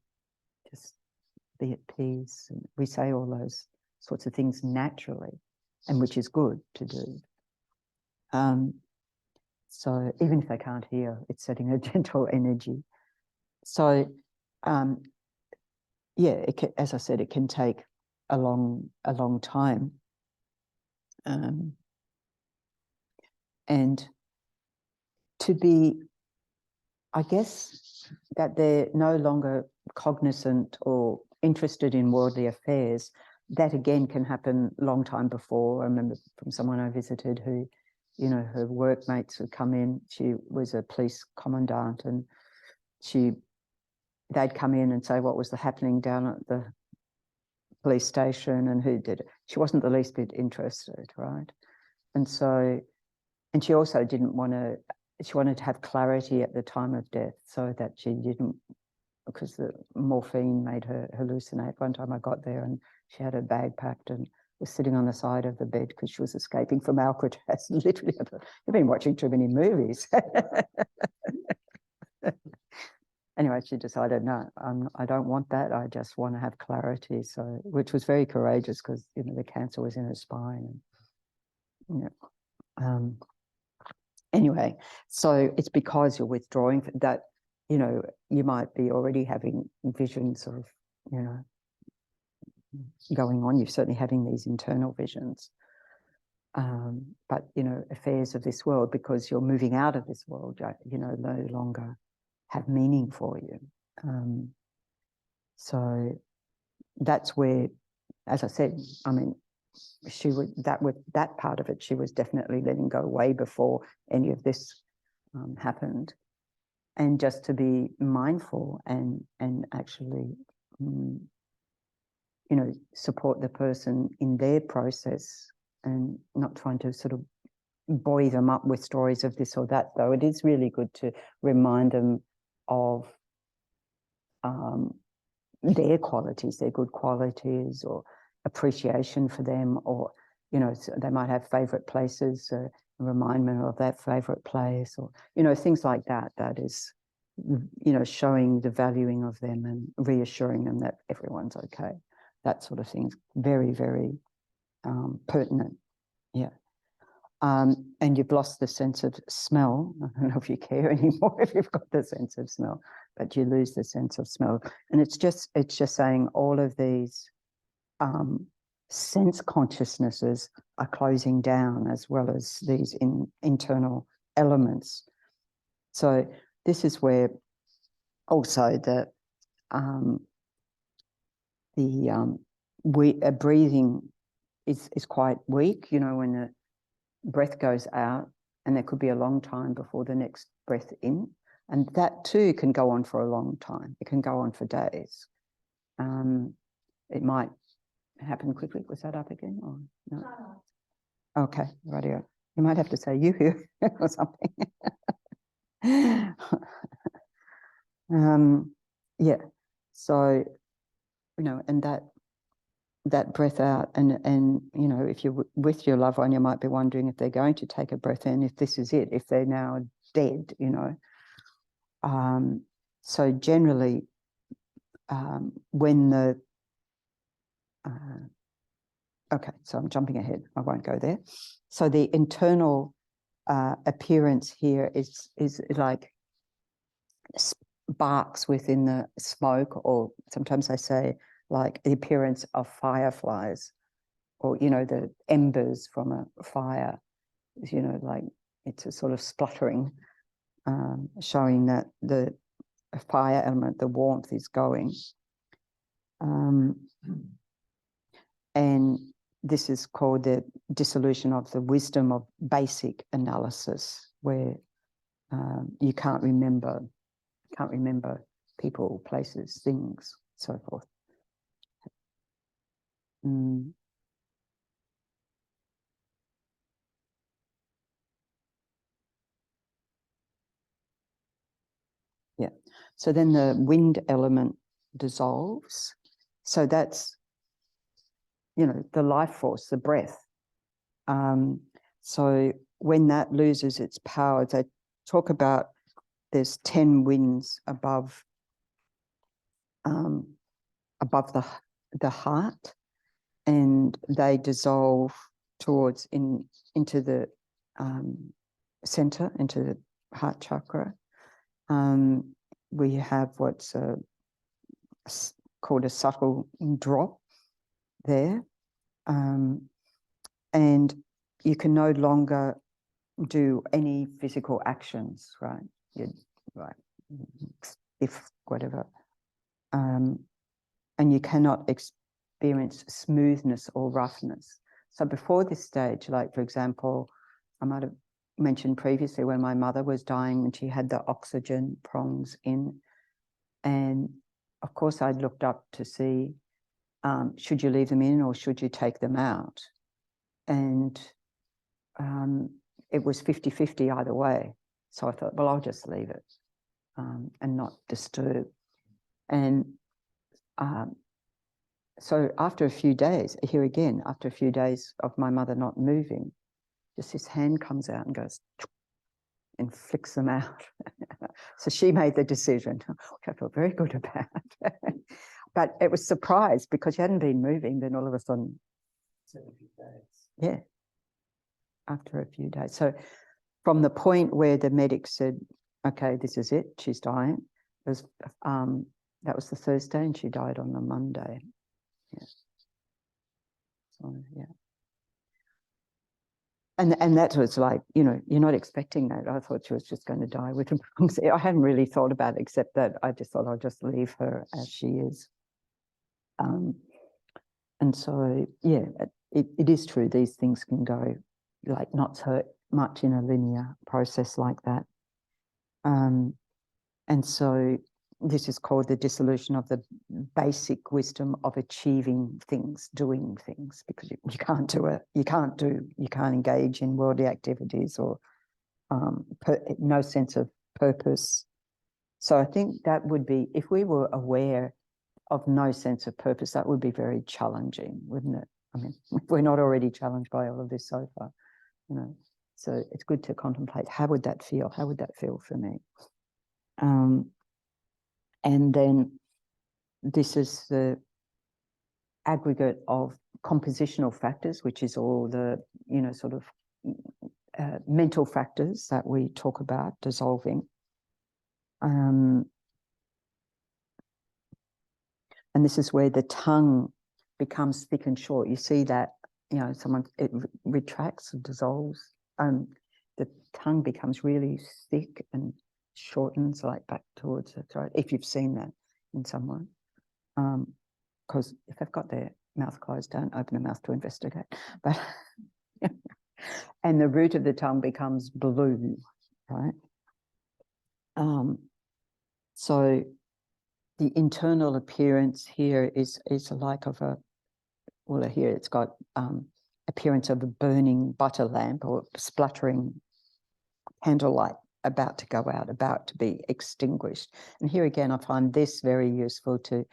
just be at peace. And we say all those sorts of things naturally, and which is good to do. So even if they can't hear, it's setting a gentle energy. So, yeah, it can, as I said, it can take a long time. And to be, I guess, that they're no longer cognizant or interested in worldly affairs, that again can happen a long time before. I remember from someone I visited who, you know, her workmates would come in. She was a police commandant, and they'd come in and say what was happening down at the police station and who did it. She wasn't the least bit interested, right? And so, and she also didn't want to, she wanted to have clarity at the time of death, so that she didn't, because the morphine made her hallucinate. One time I got there and she had her bag packed and was sitting on the side of the bed because she was escaping from Alcatraz. Literally, you've been watching too many movies. Anyway, she decided, no, I don't want that. I just want to have clarity. So, which was very courageous, because, you know, the cancer was in her spine. And, you know, anyway, so it's because you're withdrawing that, you know, you might be already having visions of, you know, going on. You're certainly having these internal visions. But, you know, affairs of this world, because you're moving out of this world, you know, no longer have meaning for you. So that's where, as I said, I mean, she would, that part of it, she was definitely letting go way before any of this happened. And just to be mindful and actually, you know, support the person in their process, and not trying to sort of buoy them up with stories of this or that, though it is really good to remind them of their qualities, their good qualities, or appreciation for them, or, you know, so they might have favourite places, remind them of that favourite place, or, you know, things like that. That is, you know, showing the valuing of them and reassuring them that everyone's okay. That sort of thing's very, very pertinent. Yeah. And you've lost the sense of smell. I don't know if you care anymore if you've got the sense of smell, but you lose the sense of smell. And it's just saying all of these sense consciousnesses are closing down, as well as these internal elements. So this is where also the breathing is quite weak, you know, when the breath goes out, and there could be a long time before the next breath in. And that too can go on for a long time. It can go on for days. It might happen quickly. Was that up again? Or no? Okay, radio. You might have to say you or something. Yeah. So, you know, and that breath out, and you know, if you're with your loved one, you might be wondering if they're going to take a breath in, if this is it, if they're now dead, you know. So generally, when the okay, so I'm jumping ahead. I won't go there. So the internal appearance here is like sparks within the smoke, or sometimes I say like the appearance of fireflies, or, you know, the embers from a fire, you know, like it's a sort of spluttering, showing that the fire element, the warmth is going. And this is called the dissolution of the wisdom of basic analysis, where you can't remember people, places, things, so forth. Yeah. So then the wind element dissolves. So that's, you know, the life force, the breath. So when that loses its power, they talk about there's 10 winds above the heart, and they dissolve towards into the center, into the heart chakra. We have what's called a subtle drop there, and you can no longer do any physical actions, right? Right, if whatever, and you cannot experience smoothness or roughness. So before this stage, like for example, I might have mentioned previously when my mother was dying and she had the oxygen prongs in, and of course I looked up to see, should you leave them in or should you take them out? And it was 50-50 either way. So I thought, well, I'll just leave it and not disturb. And so after a few days, here again, after a few days of my mother not moving, just this hand comes out and goes and flicks them out. So she made the decision, which I felt very good about. But it was surprised because she hadn't been moving. Then all of a sudden, 70 days. Yeah, after a few days. So from the point where the medic said, okay, this is it, she's dying, it was, that was the Thursday and she died on the Monday. Yeah. So, yeah. And that was like, you know, you're not expecting that. I thought she was just going to die with a bronze. I hadn't really thought about it, except that I just thought I'll just leave her as she is. And so, yeah, it is true. These things can go like not so much in a linear process like that. And so this is called the dissolution of the basic wisdom of achieving things, doing things, because you can't do it. You can't engage in worldly activities, or no sense of purpose. So I think that would be, if we were aware of no sense of purpose, that would be very challenging, wouldn't it? I mean, we're not already challenged by all of this so far, you know. So it's good to contemplate, how would that feel? How would that feel for me? And then this is the aggregate of compositional factors, which is all the, you know, sort of mental factors that we talk about dissolving. And this is where the tongue becomes thick and short. You see that, you know, it retracts and dissolves. The tongue becomes really thick and shortens like back towards the throat, if you've seen that in someone. Because if they've got their mouth closed, don't open the mouth to investigate. But and the root of the tongue becomes blue, right? So the internal appearance here is like of a, well, here it's got appearance of a burning butter lamp or spluttering candlelight about to go out, about to be extinguished. And here again, I find this very useful to,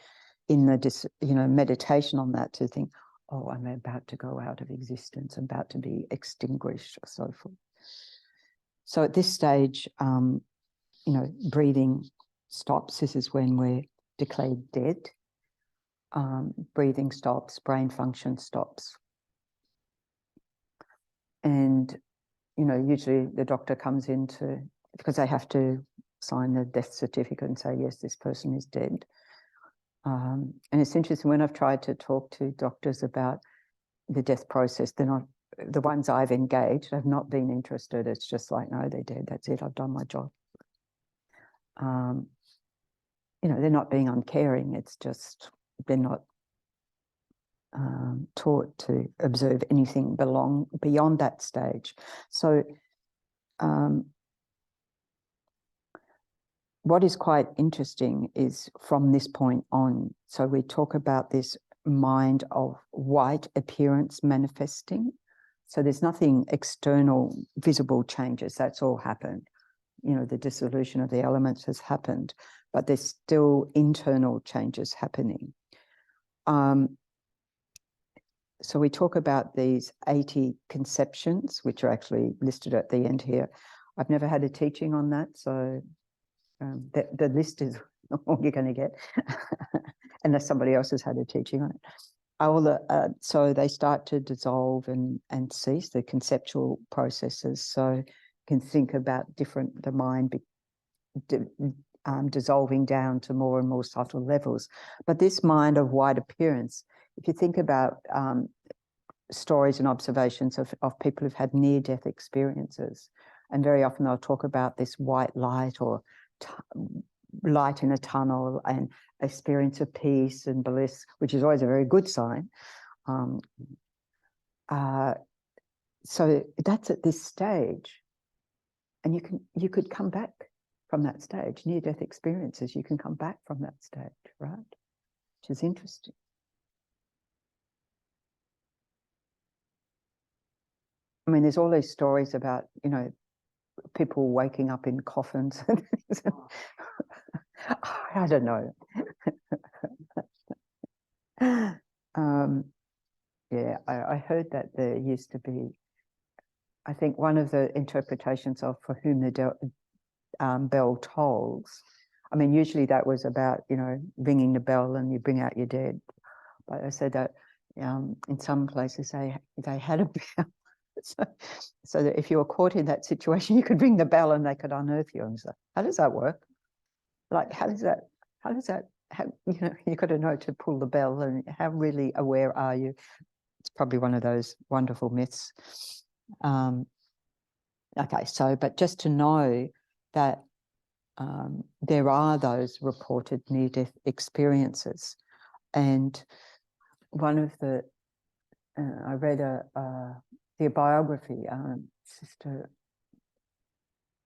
in the meditation on that, to think, oh, I'm about to go out of existence, I'm about to be extinguished, or so forth. So at this stage, breathing stops. This is when we're declared dead. Breathing stops, brain function stops. And, usually the doctor comes in because they have to sign the death certificate and say, yes, this person is dead. And it's interesting, when I've tried to talk to doctors about the death process, they're not, the ones I've engaged have not been interested. It's just like, no, they're dead. That's it. I've done my job. They're not being uncaring. It's just they're not taught to observe anything beyond that stage. So what is quite interesting is from this point on, so we talk about this mind of white appearance manifesting. So there's nothing external, visible changes. That's all happened. The dissolution of the elements has happened, but there's still internal changes happening. So we talk about these 80 conceptions, which are actually listed at the end here. I've never had a teaching on that, so the list is all you're going to get, unless somebody else has had a teaching on it. So they start to dissolve and cease, the conceptual processes. So you can think about the mind dissolving down to more and more subtle levels. But this mind of wide appearance, if you think about stories and observations of people who've had near-death experiences, and very often they'll talk about this white light or light in a tunnel and experience of peace and bliss, which is always a very good sign. So that's at this stage, and you could come back from that stage. Near-death experiences, you can come back from that stage, right? Which is interesting. I mean, there's all these stories about, people waking up in coffins. I don't know. Yeah, I heard that there used to be, I think one of the interpretations of for whom the bell tolls, I mean, usually that was about, ringing the bell and you bring out your dead. But I said that in some places they had a bell. So that if you were caught in that situation, you could ring the bell and they could unearth you. And so, how does that work? Like, how does that, you've got to know to pull the bell, and how really aware are you? It's probably one of those wonderful myths. Okay, so, but just to know that there are those reported near-death experiences. And one of the, I read the biography, Sister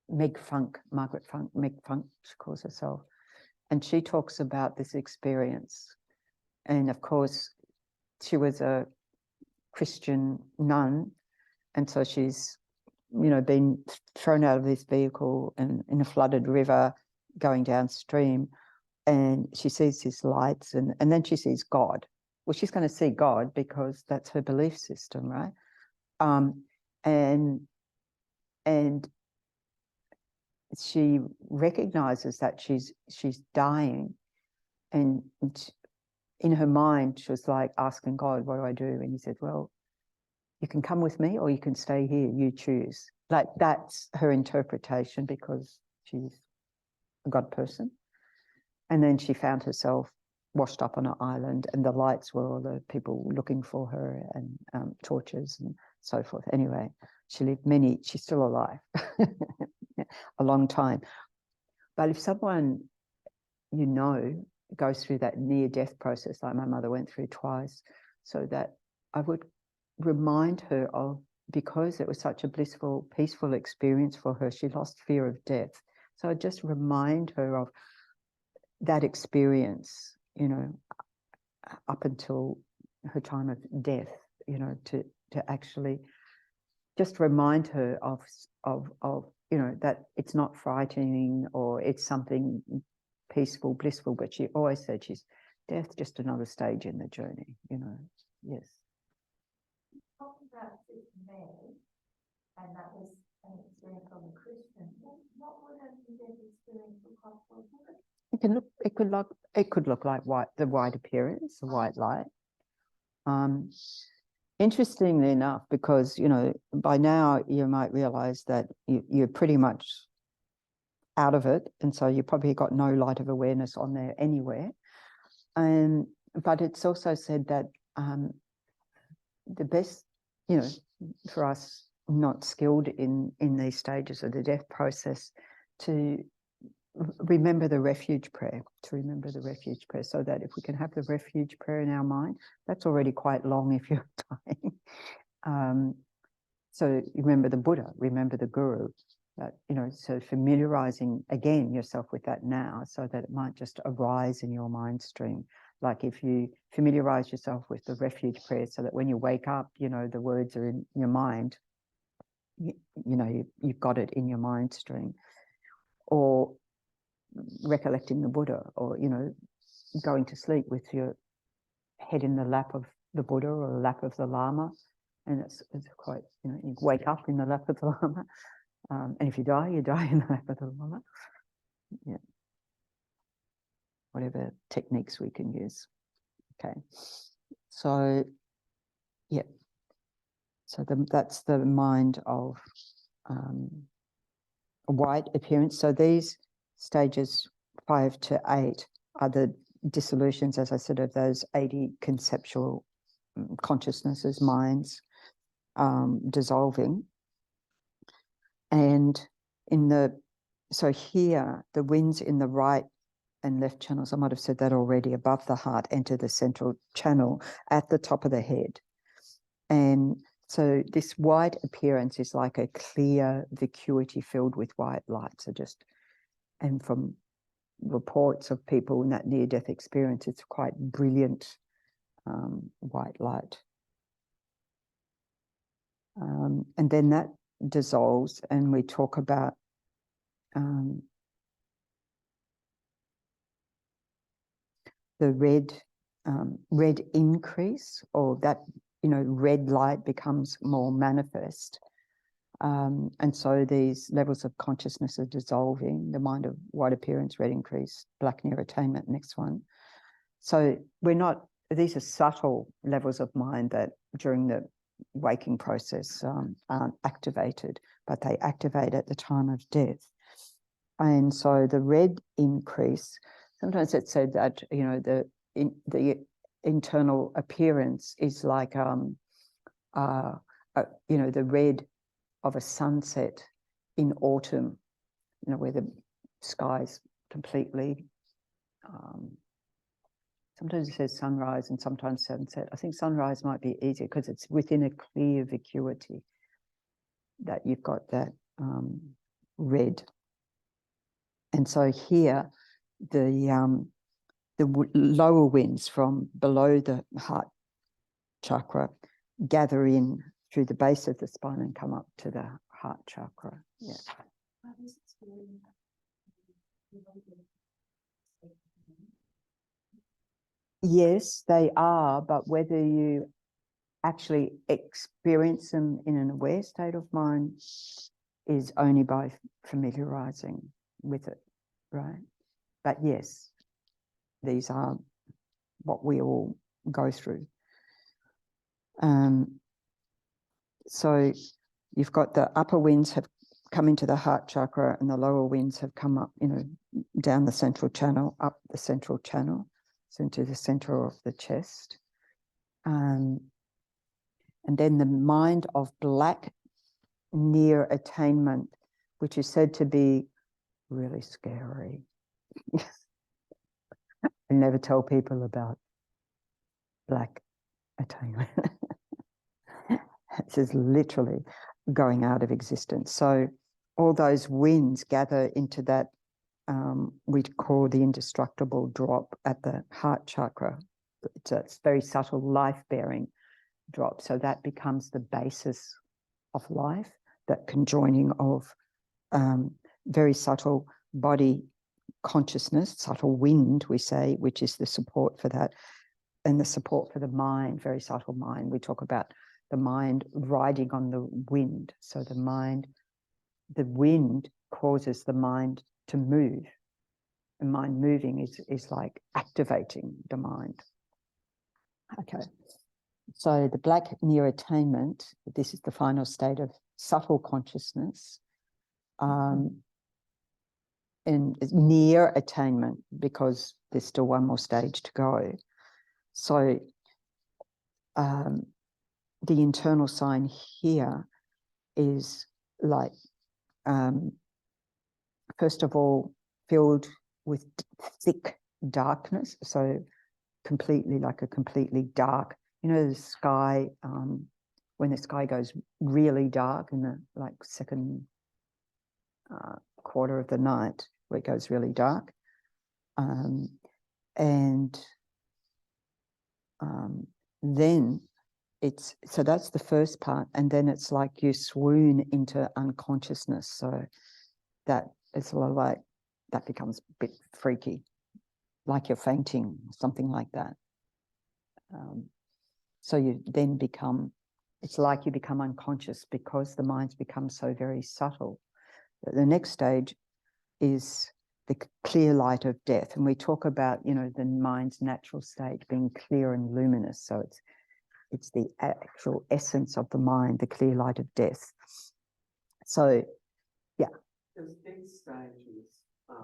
Margaret Funk, she calls herself, and she talks about this experience. And of course, she was a Christian nun, and so she's, been thrown out of this vehicle and in a flooded river going downstream, and she sees these lights, and then she sees God. Well, she's going to see God because that's her belief system, right? And she recognizes that she's dying, and in her mind she was like asking God, what do I do? And he said, well, you can come with me or you can stay here, you choose. Like, that's her interpretation, because she's a God person. And then she found herself washed up on an island, and the lights were all the people looking for her, and torches and so forth. Anyway, she lived she's still alive a long time. But if someone, goes through that near-death process, like my mother went through twice, so that I would remind her of, because it was such a blissful, peaceful experience for her, she lost fear of death. So just remind her of that experience, you know, up until her time of death, you know, to actually just remind her of you know, that it's not frightening or it's something peaceful, blissful, but she always said death just another stage in the journey, you know. Yes. Talking about Sister Mary, and that was an experience of a Christian. What would a death experience look like for a Buddhist? It could look like the white appearance, the white light. Interestingly enough, because, you know, by now you might realize that you're pretty much out of it, and so you probably got no light of awareness on there anywhere. But it's also said that the best, you know, for us not skilled in these stages of the death process, to remember the refuge prayer, so that if we can have the refuge prayer in our mind, that's already quite long if you're dying. So you remember the Buddha, remember the Guru, that, you know, so familiarizing again yourself with that now, so that it might just arise in your mind stream. Like if you familiarize yourself with the refuge prayer, so that when you wake up, you know, the words are in your mind, you know, you've got it in your mind stream. Or recollecting the Buddha, or, you know, going to sleep with your head in the lap of the Buddha or the lap of the Lama. And it's quite, you know, you wake up in the lap of the Lama. And if you die in the lap of the Lama. Yeah. Whatever techniques we can use. Okay. So, yeah. So that's the mind of a white appearance. So these stages 5 to 8 are the dissolutions, as I said, of those 80 conceptual consciousnesses, minds, dissolving. And so here, the winds in the right and left channels, I might have said that already, above the heart, enter the central channel at the top of the head. And so this white appearance is like a clear vacuity filled with white light. So and from reports of people in that near-death experience, it's quite brilliant white light. And then that dissolves, and we talk about the red increase, or that, you know, red light becomes more manifest. And so these levels of consciousness are dissolving, the mind of white appearance, red increase, black near attainment, next one. So these are subtle levels of mind that during the waking process aren't activated, but they activate at the time of death. And so the red increase, sometimes it's said that, you know, the internal appearance is like, you know, the red of a sunset in autumn, you know, where the sky's completely, sometimes it says sunrise and sometimes sunset. I think sunrise might be easier because it's within a clear vacuity that you've got that red. And so here, the lower winds from below the heart chakra gather in through the base of the spine and come up to the heart chakra. Yeah. Yes, they are, but whether you actually experience them in an aware state of mind is only by familiarizing with it, right? But yes, these are what we all go through. So you've got the upper winds have come into the heart chakra, and the lower winds have come up, you know, down the central channel, up the central channel, so into the center of the chest. And then the mind of black near attainment, which is said to be really scary. I never tell people about black attainment. This is literally going out of existence. So all those winds gather into that we call the indestructible drop at the heart chakra. It's a very subtle life-bearing drop. So that becomes the basis of life, that conjoining of very subtle body consciousness, subtle wind, we say, which is the support for that, and the support for the mind, very subtle mind. We talk about the mind riding on the wind. So the wind causes the mind to move. And mind moving is like activating the mind. Okay. So the black near attainment, this is the final state of subtle consciousness. And near attainment, because there's still one more stage to go. So the internal sign here is like, first of all, filled with thick darkness. So completely, like a completely dark, you know, the sky, when the sky goes really dark in the like second quarter of the night, where it goes really dark. Then it's, so that's the first part. And then it's like you swoon into unconsciousness. So that is a lot like, that becomes a bit freaky, like you're fainting, something like that. So you then become, it's like you become unconscious because the mind's become so very subtle. The next stage is the clear light of death. And we talk about, you know, the mind's natural state being clear and luminous. So it's the actual essence of the mind, the clear light of death. So, yeah. There's these stages, the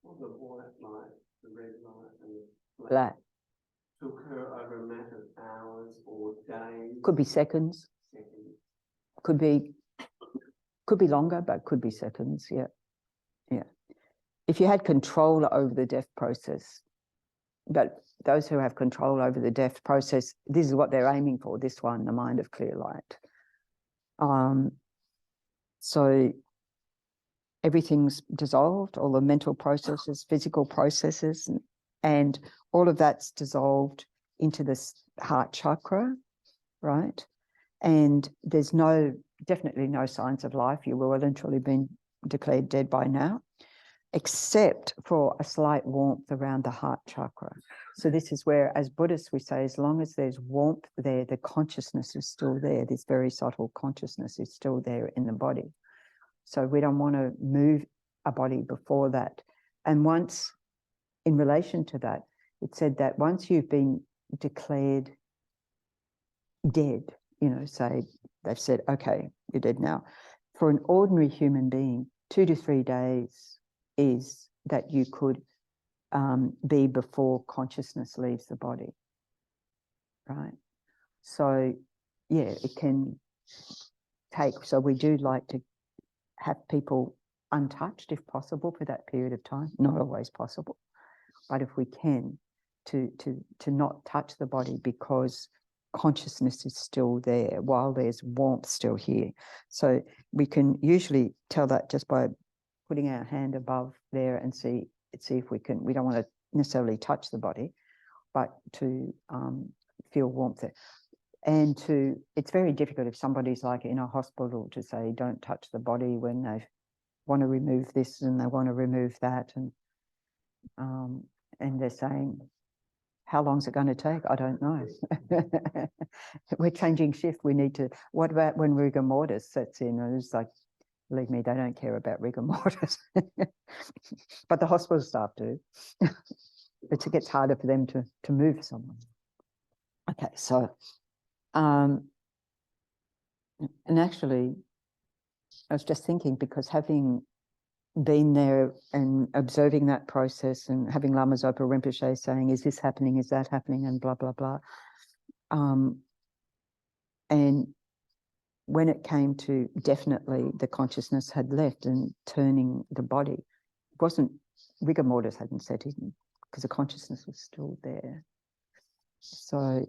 white light, the red light, and the black. To occur over a matter of hours or days. Could be seconds. Could be longer, but could be seconds. Yeah. Yeah. If you had control over the death process, but those who have control over the death process, this is what they're aiming for, this one, the mind of clear light. So everything's dissolved, all the mental processes, physical processes, and all of that's dissolved into this heart chakra, right? And there's definitely no signs of life. You will have literally been declared dead by now, except for a slight warmth around the heart chakra. So this is where, as Buddhists, we say, as long as there's warmth there, the consciousness is still there. This very subtle consciousness is still there in the body. So we don't want to move a body before that. And once, in relation to that, it said that once you've been declared dead, you know, say they've said, okay, you're dead now. For an ordinary human being, 2 to 3 days is that you could be before consciousness leaves the body, right? So, yeah, it can take, so we do like to have people untouched if possible for that period of time, not always possible, but if we can, to not touch the body because consciousness is still there while there's warmth still here. So we can usually tell that just by putting our hand above there and see if we can, we don't want to necessarily touch the body, but to feel warmth there. And it's very difficult if somebody's like in a hospital to say, don't touch the body when they want to remove this and they want to remove that. And they're saying, how long is it going to take? I don't know. We're changing shift. We need to, what about when rigor mortis sets in? And it's like, believe me, they don't care about rigor mortis. But the hospital staff do. It gets harder for them to move someone. Okay, so, and actually, I was just thinking, because having been there and observing that process and having Lama Zopa Rinpoche saying, is this happening, is that happening, and blah, blah, blah. And when it came to definitely the consciousness had left and turning the body, it wasn't, rigor mortis hadn't set in because the consciousness was still there. So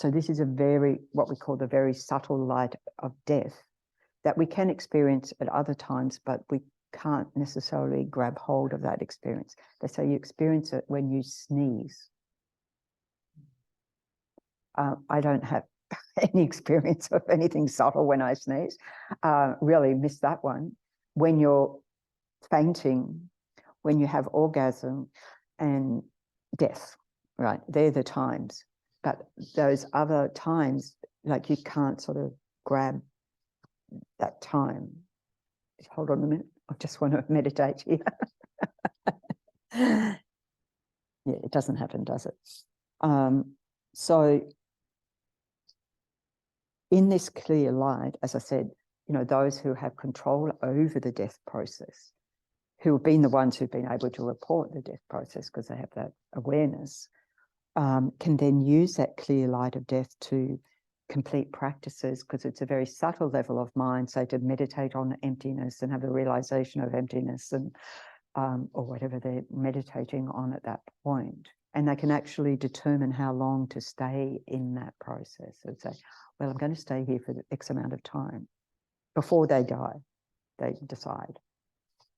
this is a very, what we call the very subtle light of death that we can experience at other times, but we can't necessarily grab hold of that experience. They say you experience it when you sneeze. I don't have any experience of anything subtle when I sneeze. Really missed that one. When you're fainting, when you have orgasm and death, right? They're the times. But those other times, like you can't sort of grab that time. Hold on a minute. I just want to meditate here. Yeah, it doesn't happen, does it? So in this clear light, as I said, you know, those who have control over the death process, who have been the ones who've been able to report the death process because they have that awareness, can then use that clear light of death to complete practices, because it's a very subtle level of mind, say to meditate on emptiness and have a realization of emptiness, and or whatever they're meditating on at that point. And they can actually determine how long to stay in that process. So say, well, I'm going to stay here for the X amount of time. Before they die, they decide.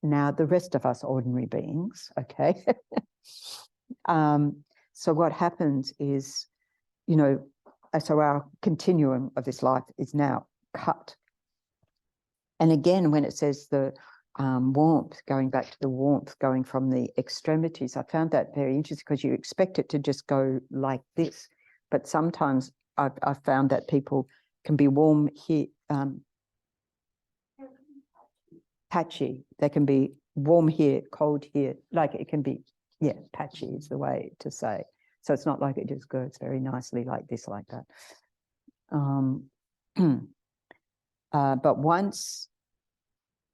Now, the rest of us ordinary beings, okay? So what happens is, you know, so our continuum of this life is now cut. And again, when it says the warmth, going back to the warmth, going from the extremities, I found that very interesting, because you expect it to just go like this. But sometimes I've found that people can be warm here, patchy. They can be warm here, cold here. Like it can be, yeah, patchy is the way to say. So it's not like it just goes very nicely like this, like that. But once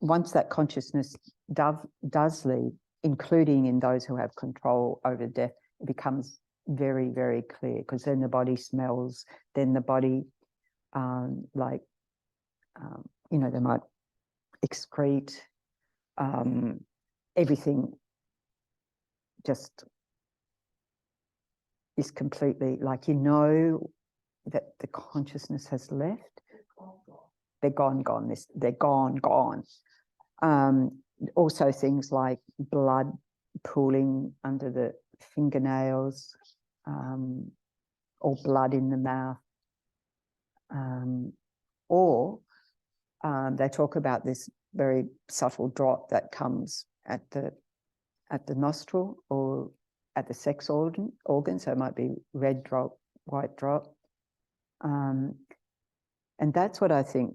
that consciousness does leave, including in those who have control over death, it becomes very, very clear, because then the body smells, then the body, you know, they might excrete, everything just is completely, like, you know, that the consciousness has left. They're gone. They're gone. Also things like blood pooling under the fingernails, or blood in the mouth, or they talk about this very subtle drop that comes at the nostril or at the sex organ. So it might be red drop, white drop. And that's what I think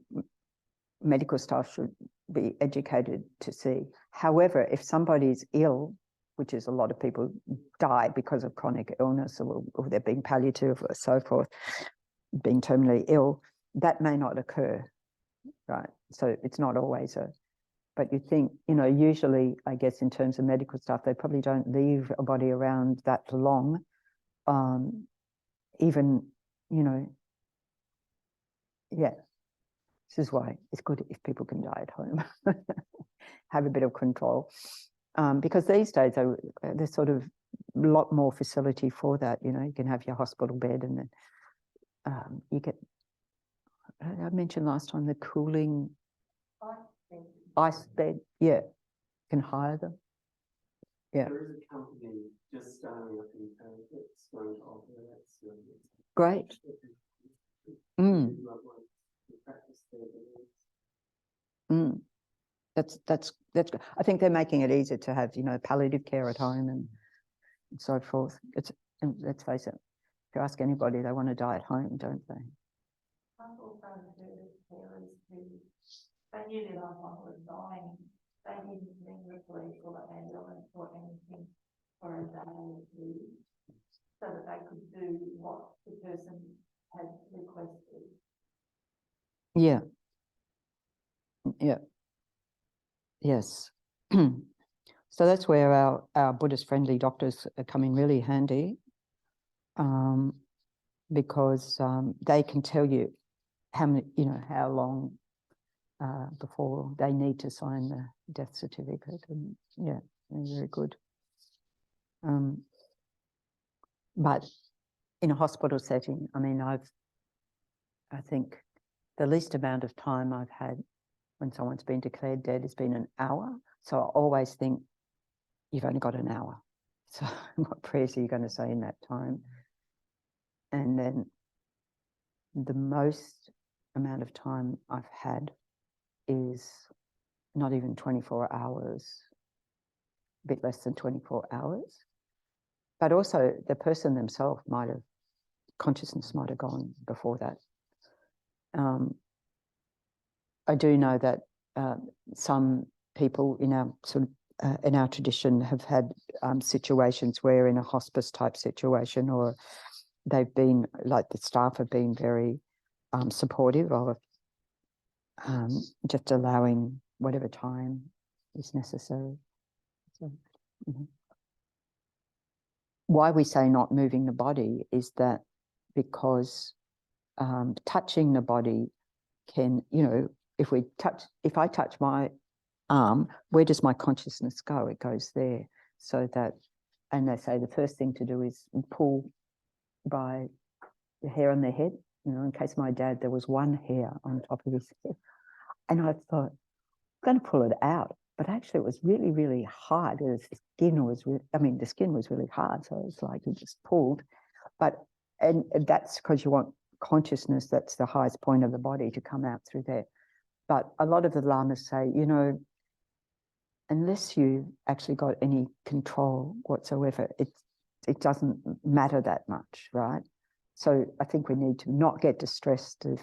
medical staff should be educated to see. However, if somebody's ill, which is a lot of people die because of chronic illness, or they're being palliative or so forth, being terminally ill, that may not occur, right? So it's not always but you think, you know, usually, I guess in terms of medical stuff, they probably don't leave a body around that long. Even, you know, yeah, this is why it's good if people can die at home, have a bit of control. Because these days there's sort of a lot more facility for that. You know, you can have your hospital bed, and then you get, I mentioned last time, the cooling ice bed. Yeah, you can hire them. Yeah. There is a company just starting up in Perth that's going to offer that service. Great. That's good. I think they're making it easier to have, you know, palliative care at home and so forth. And let's face it, if you ask anybody, they want to die at home, don't they? I've also heard carers who, they knew their loved one was dying, they didn't ring the police or the ambulance or anything for a day or two, so that they could do what the person had requested. Yeah. Yeah. Yes. So that's where our Buddhist friendly doctors come in really handy, because they can tell you how many, you know, how long before they need to sign the death certificate, and yeah, they're very good. But in a hospital setting, I mean, I think the least amount of time I've had when someone's been declared dead has been an hour. So I always think you've only got an hour. So what prayers are you going to say in that time? And then the most amount of time I've had is not even 24 hours, a bit less than 24 hours. But also the person themselves consciousness might have gone before that. I do know that some people in our in our tradition have had situations where in a hospice type situation, or they've been, like the staff have been very supportive of just allowing whatever time is necessary. So, why we say not moving the body is that because touching the body can, if I touch my arm, where does my consciousness go? It goes there. So that, and they say the first thing to do is pull by the hair on their head. In case my dad, there was one hair on top of his head. And I thought, I'm going to pull it out. But actually it was really, really hard. The skin was really hard. So it's like you just pulled. And that's because you want consciousness, that's the highest point of the body, to come out through there. But a lot of the lamas say, unless you actually got any control whatsoever, it doesn't matter that much, right? So I think we need to not get distressed if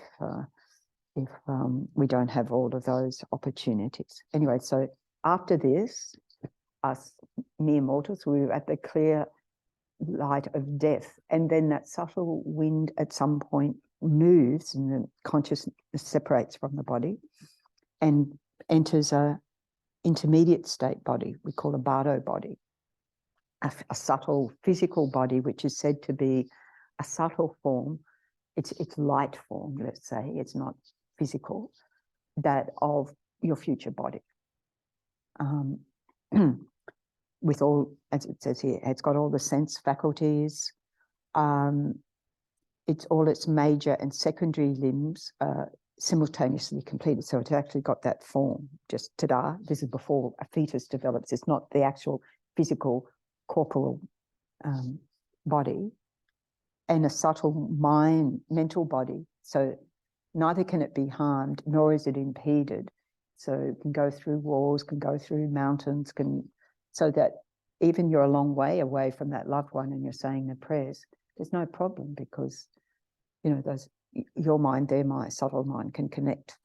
we don't have all of those opportunities. Anyway, so after this, us mere mortals, we were at the clear light of death, and then that subtle wind at some point moves and the consciousness separates from the body and enters a intermediate state body we call a bardo body, a subtle physical body, which is said to be a subtle form. It's light form, let's say. It's not physical, that of your future body. With all, as it says here, it's got all the sense faculties. It's all its major and secondary limbs simultaneously completed. So it's actually got that form, just ta-da. This is before a fetus develops. It's not the actual physical corporal body. And a subtle mental body. So neither can it be harmed, nor is it impeded. So it can go through walls, can go through mountains, so that even you're a long way away from that loved one and you're saying the prayers, there's no problem, because, your mind, their mind, subtle mind can connect.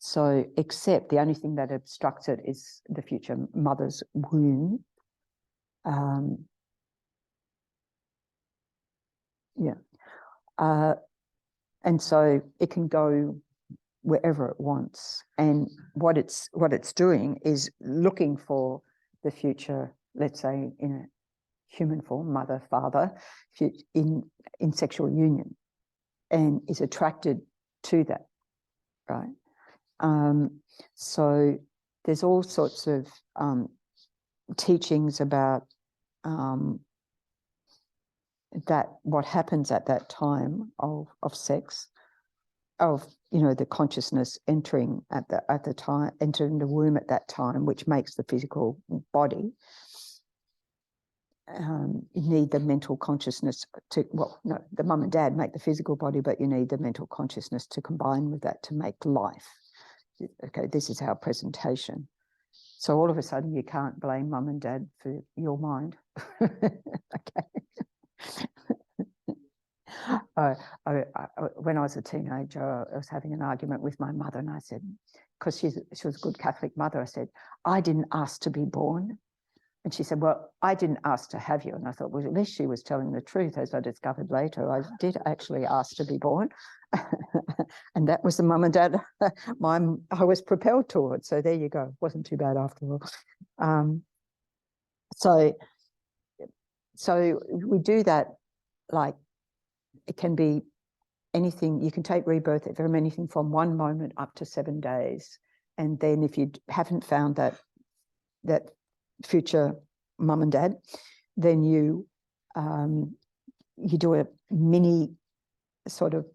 So, except the only thing that obstructs it is the future mother's womb. And so it can go wherever it wants. And what it's doing is looking for the future, let's say in a human form, mother, father, in sexual union, and is attracted to that, right? So there's all sorts of teachings about that, what happens at that time of sex, of the consciousness entering at the time, entering the womb at that time, which makes the physical body. You need the mental consciousness the mum and dad make the physical body, but you need the mental consciousness to combine with that to make life. Okay, this is our presentation. So all of a sudden you can't blame mum and dad for your mind. Okay. When I was a teenager, I was having an argument with my mother, and I said, because she was a good Catholic mother, I said, I didn't ask to be born. And she said, well, I didn't ask to have you. And I thought, well, at least she was telling the truth, as I discovered later. I did actually ask to be born. And that was the mum and dad I was propelled towards. So there you go. Wasn't too bad after all. So we do that, like, it can be anything. You can take rebirth from anything from 1 moment up to 7 days. And then if you haven't found that future mum and dad, then you do a mini sort of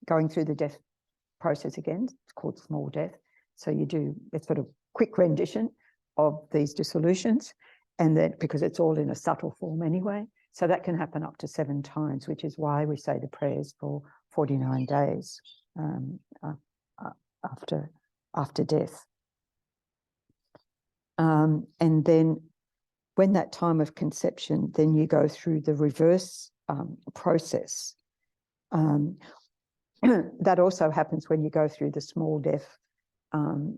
going through the death process again. It's called small death. So you do a sort of quick rendition of these dissolutions, and then because it's all in a subtle form anyway. So that can happen up to 7 times, which is why we say the prayers for 49 days after death. And then when that time of conception, then you go through the reverse process. That also happens when you go through the small death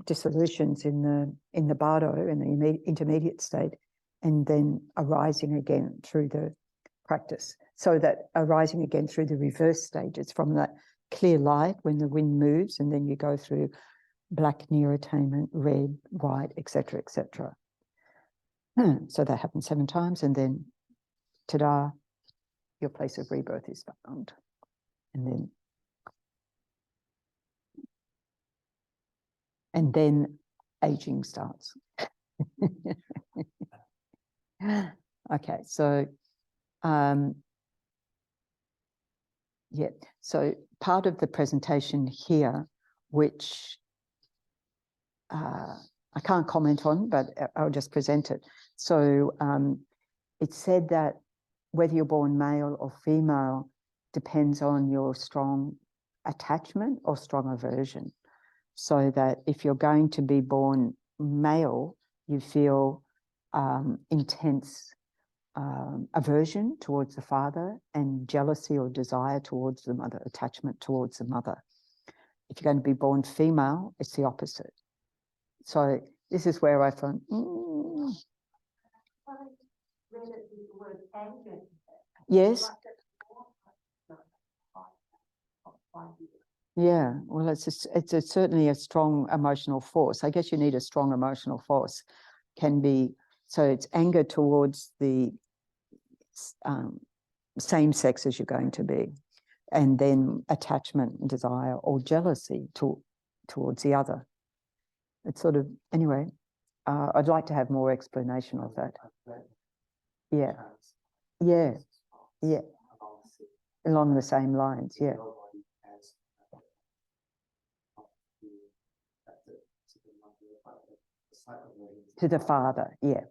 dissolutions in the bardo, in the intermediate state, and then arising again through the practice. So that arising again through the reverse stages from that clear light when the wind moves, and then you go through black near attainment, red, white, etc., etc. So that happens 7 times, and then ta-da, your place of rebirth is found. And then aging starts. Okay, so yeah, so part of the presentation here, which I can't comment on, but I'll just present it. So it said that whether you're born male or female depends on your strong attachment or strong aversion. So that if you're going to be born male, you feel intense aversion towards the father and jealousy or desire towards the mother, attachment towards the mother. If you're going to be born female, it's the opposite. So this is where I found, yes. Yeah, well, it's certainly a strong emotional force. I guess you need a strong emotional force. Can be, so it's anger towards the same sex as you're going to be, and then attachment, desire, or jealousy towards the other. It's sort of, anyway, I'd like to have more explanation of that. Yeah, yeah, yeah, along the same lines, yeah. To the father, yeah.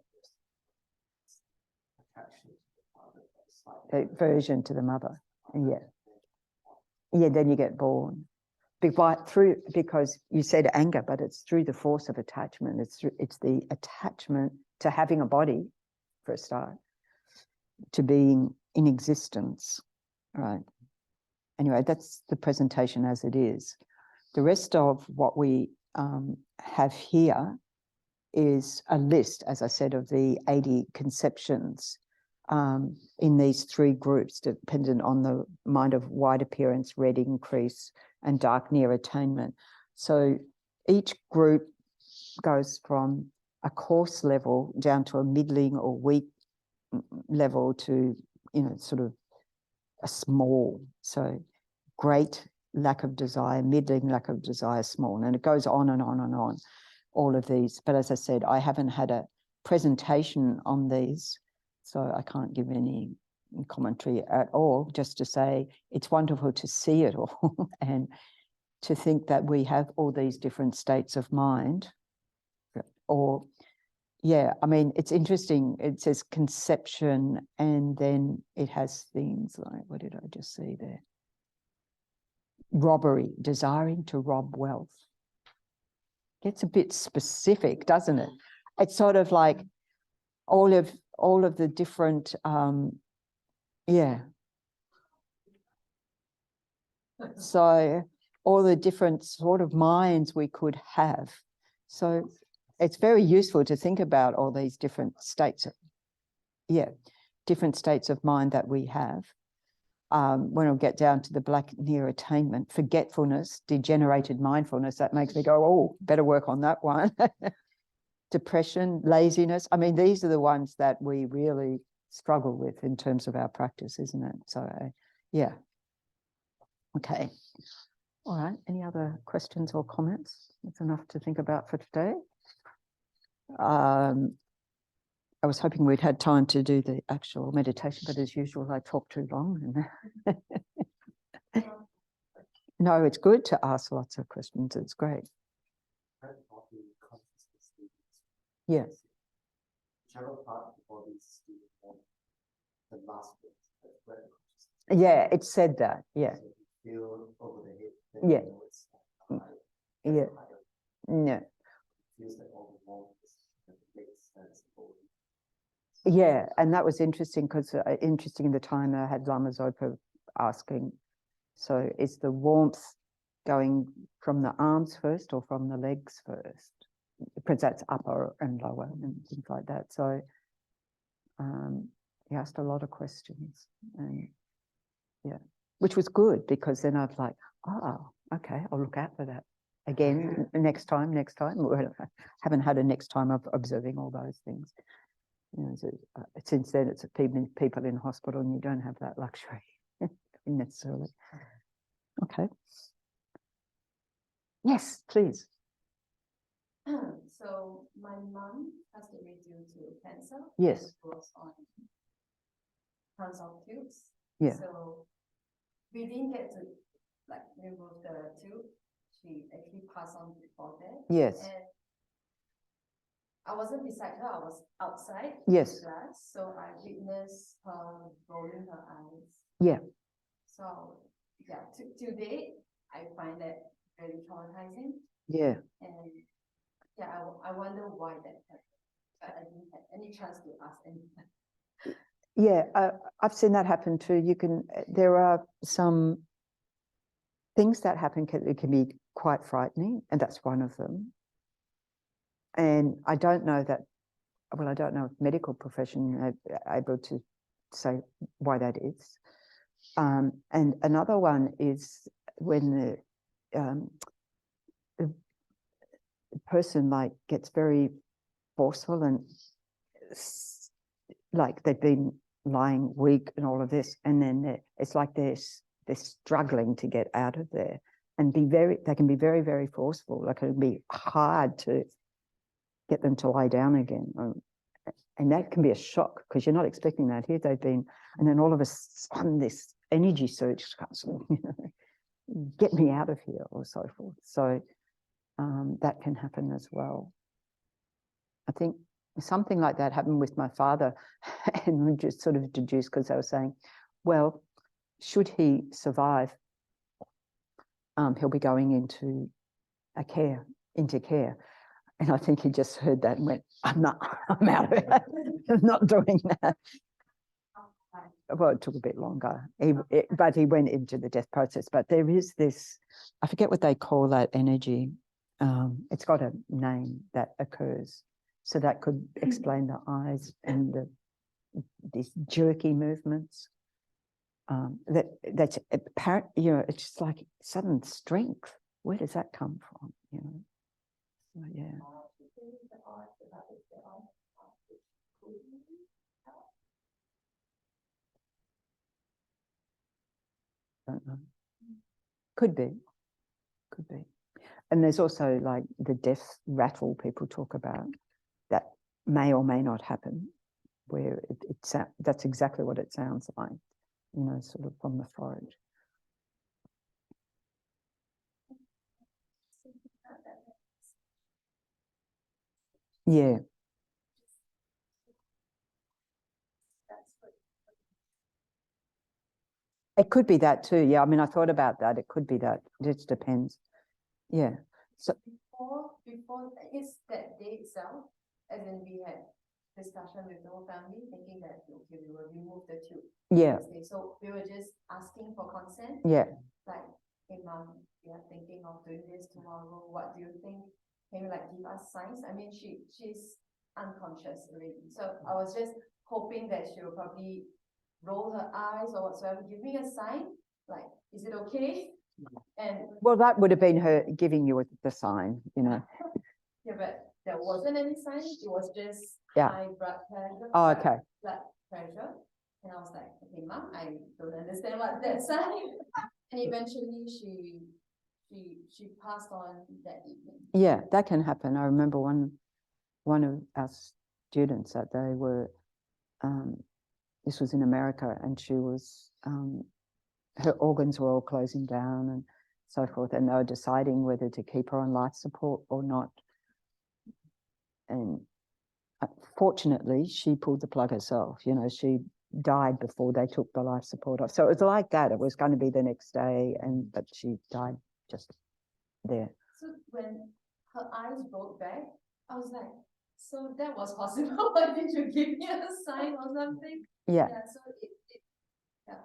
Aversion to the mother, yeah. Yeah, then you get born. Because you said anger, but it's through the force of attachment. It's the attachment to having a body, for a start, to being in existence, right? Anyway, that's the presentation as it is. The rest of what we have here is a list, as I said, of the 80 conceptions in these 3 groups, dependent on the mind of white appearance, red increase, and dark near attainment. So each group goes from a coarse level down to a middling or weak level to, sort of a small. So great lack of desire, middling lack of desire, small, and it goes on and on and on, all of these. But as I said, I haven't had a presentation on these, so I can't give any commentary at all, just to say it's wonderful to see it all and to think that we have all these different states of mind. Or, yeah, I mean, it's interesting. It says conception, and then it has things like, what did I just see there? Robbery, desiring to rob wealth. Gets a bit specific, doesn't it? It's sort of like all of the different, yeah. So all the different sort of minds we could have. So it's very useful to think about all these different states. Different states of mind that we have. When I'll get down to the black near attainment, forgetfulness, degenerated mindfulness, that makes me go, oh, better work on that one. Depression, laziness. I mean, these are the ones that we really struggle with in terms of our practice, isn't it? So, yeah. Okay. All right. Any other questions or comments? That's enough to think about for today. I was hoping we'd had time to do the actual meditation, but as usual, I talk too long. No, it's good to ask lots of questions. It's great. Yeah. Whichever part of the body is the last bit. Yeah, it said that. Yeah. So you feel over the head. Yeah. You know it's high. Yeah. Higher. No. It feels like all the warmth is the place that's the body. Yeah, and that was interesting because interesting in the time I had Lama Zopa asking, so is the warmth going from the arms first or from the legs first? Because that's upper and lower and things like that. So he asked a lot of questions, and yeah, which was good because then I was like, oh, okay, I'll look out for that again next time. Haven't had a next time of observing all those things. You know, so, since then it's people in hospital and you don't have that luxury necessarily. Okay. Yes, please. So my mom passed away due to cancer. Yes. It was on consult tubes. Yeah. So we didn't get to like remove the tube. She actually passed on before that. Yes. And I wasn't beside her, I was outside. Yes. The glass, so I witnessed her rolling her eyes. Yeah. So yeah, to date, I find that very traumatizing. Yeah. And yeah, I wonder why that happened. But I didn't have any chance to ask anything. Yeah, I've seen that happen too. You can, there are some things that happen it can be quite frightening, and that's one of them. And I don't know that, well, I don't know if medical profession are able to say why that is. And another one is when the person like gets very forceful and like they've been lying weak and all of this, and then it's like they're struggling to get out of there, and they can be very, very forceful. Like it can be hard to get them to lie down again. And that can be a shock because you're not expecting that. Here they've been, and then all of a sudden this energy surge comes, you know, get me out of here or so forth. So that can happen as well. I think something like that happened with my father, and we just sort of deduced because I was saying, well, should he survive, he'll be going into care. And I think he just heard that and went, I'm out of it. I'm not doing that. Well, it took a bit longer, but he went into the death process. But there is this, I forget what they call that energy. It's got a name that occurs. So that could explain the eyes and these jerky movements. That's apparent, you know, it's just like sudden strength. Where does that come from? You know? So, yeah. Don't know. Could be. And there's also like the death rattle people talk about that may or may not happen, where that's exactly what it sounds like, you know, sort of from the throat. Yeah. It could be that too. Yeah, I mean, I thought about that. It could be that. It just depends. Yeah. So before it's that day itself, as in we had discussion with the whole family, thinking that okay, we will remove the tube. Yeah. So we were just asking for consent. Yeah. Like, hey mom, we are thinking of doing this tomorrow. What do you think? Can you like give us signs? I mean, she's unconscious already. So I was just hoping that she will probably roll her eyes or whatsoever, give me a sign, like, is it okay? And well, that would have been her giving you the sign, you know. yeah, but there wasn't any sign. It was just high blood pressure. Oh, okay. Blood pressure. And I was like, okay, mom, I don't understand what that sign. And eventually she passed on that evening. Yeah, that can happen. I remember one of our students that they were this was in America, and she was her organs were all closing down, and so forth, and they were deciding whether to keep her on life support or not. And fortunately, she pulled the plug herself. You know, she died before they took the life support off. So it was like that. It was going to be the next day, but she died just there. So when her eyes rolled back, I was like, so that was possible. Why did you give me a sign or something? Yeah. So yeah.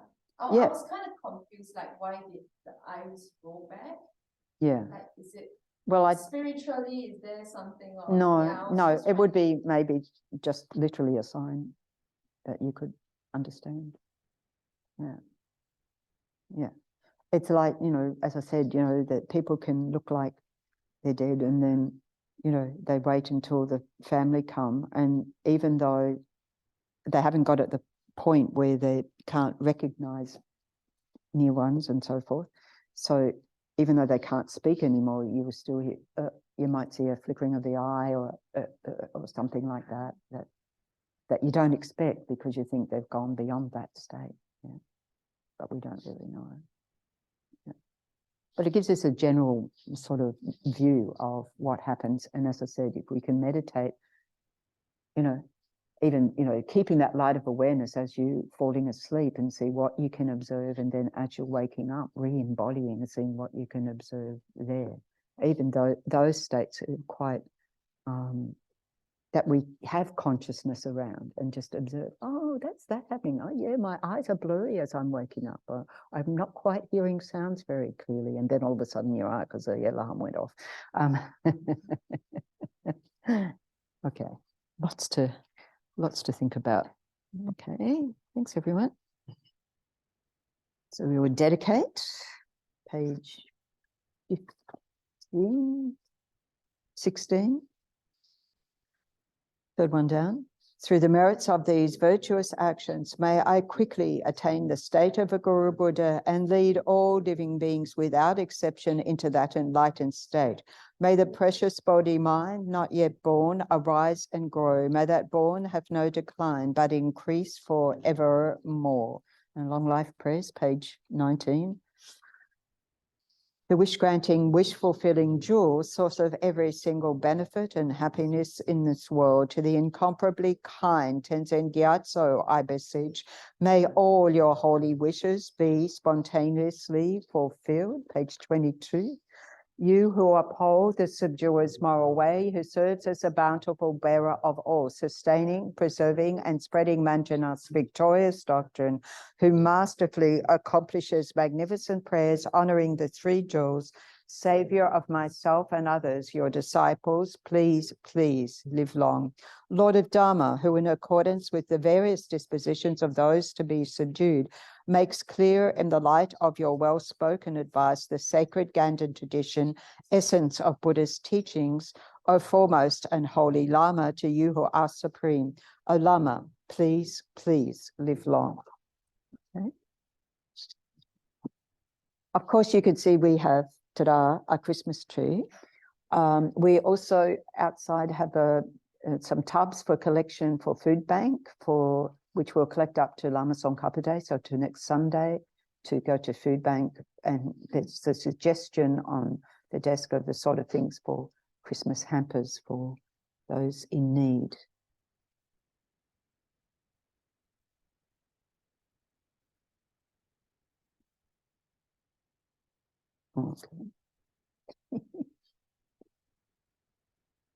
I Yeah. was kind of confused, like, why did the eyes roll back? Yeah. Like, is it Well, spiritually, is there something? Or no, it would be maybe just literally a sign that you could understand. Yeah. Yeah. It's like, you know, as I said, you know, that people can look like they're dead and then, you know, they wait until the family come, and even though they haven't got at the point where they can't recognize near ones and so forth, so even though they can't speak anymore, you will still hear, you might see a flickering of the eye or something like that, that you don't expect because you think they've gone beyond that state. Yeah. But we don't really know. Yeah. But it gives us a general sort of view of what happens. And as I said, if we can meditate, you know, even, you know, keeping that light of awareness as you falling asleep and see what you can observe, and then as you're waking up, re-embodying and seeing what you can observe there. Even though those states are quite, that we have consciousness around and just observe, oh, that's that happening. Oh yeah, my eyes are blurry as I'm waking up. Or I'm not quite hearing sounds very clearly. And then all of a sudden you are, because the alarm went off. Okay, lots to think about. Okay, thanks everyone. So we would dedicate page 15, 16, third one down. Through the merits of these virtuous actions, may I quickly attain the state of a Guru Buddha and lead all living beings without exception into that enlightened state. May the precious body mind, not yet born, arise and grow. May that born have no decline, but increase forevermore. And long life prayers, page 19. The wish-granting, wish-fulfilling jewel, source of every single benefit and happiness in this world, to the incomparably kind Tenzin Gyatso, I beseech, may all your holy wishes be spontaneously fulfilled. Page 22. You who uphold the subduer's moral way, who serves as a bountiful bearer of all, sustaining, preserving, and spreading Manjanath's victorious doctrine, who masterfully accomplishes magnificent prayers honoring the three jewels, Savior of myself and others, your disciples, please, please live long. Lord of Dharma, who in accordance with the various dispositions of those to be subdued, makes clear in the light of your well-spoken advice the sacred Ganden tradition, essence of Buddha's teachings, O foremost and holy Lama, to you who are supreme. O Lama, please, please live long. Okay. Of course, you can see we have, ta-da, a Christmas tree. We also outside have some tubs for collection for food bank, which we'll collect up to Lama Tsongkhapa Day, so to next Sunday, to go to food bank. And there's a suggestion on the desk of the sort of things for Christmas hampers for those in need. Okay.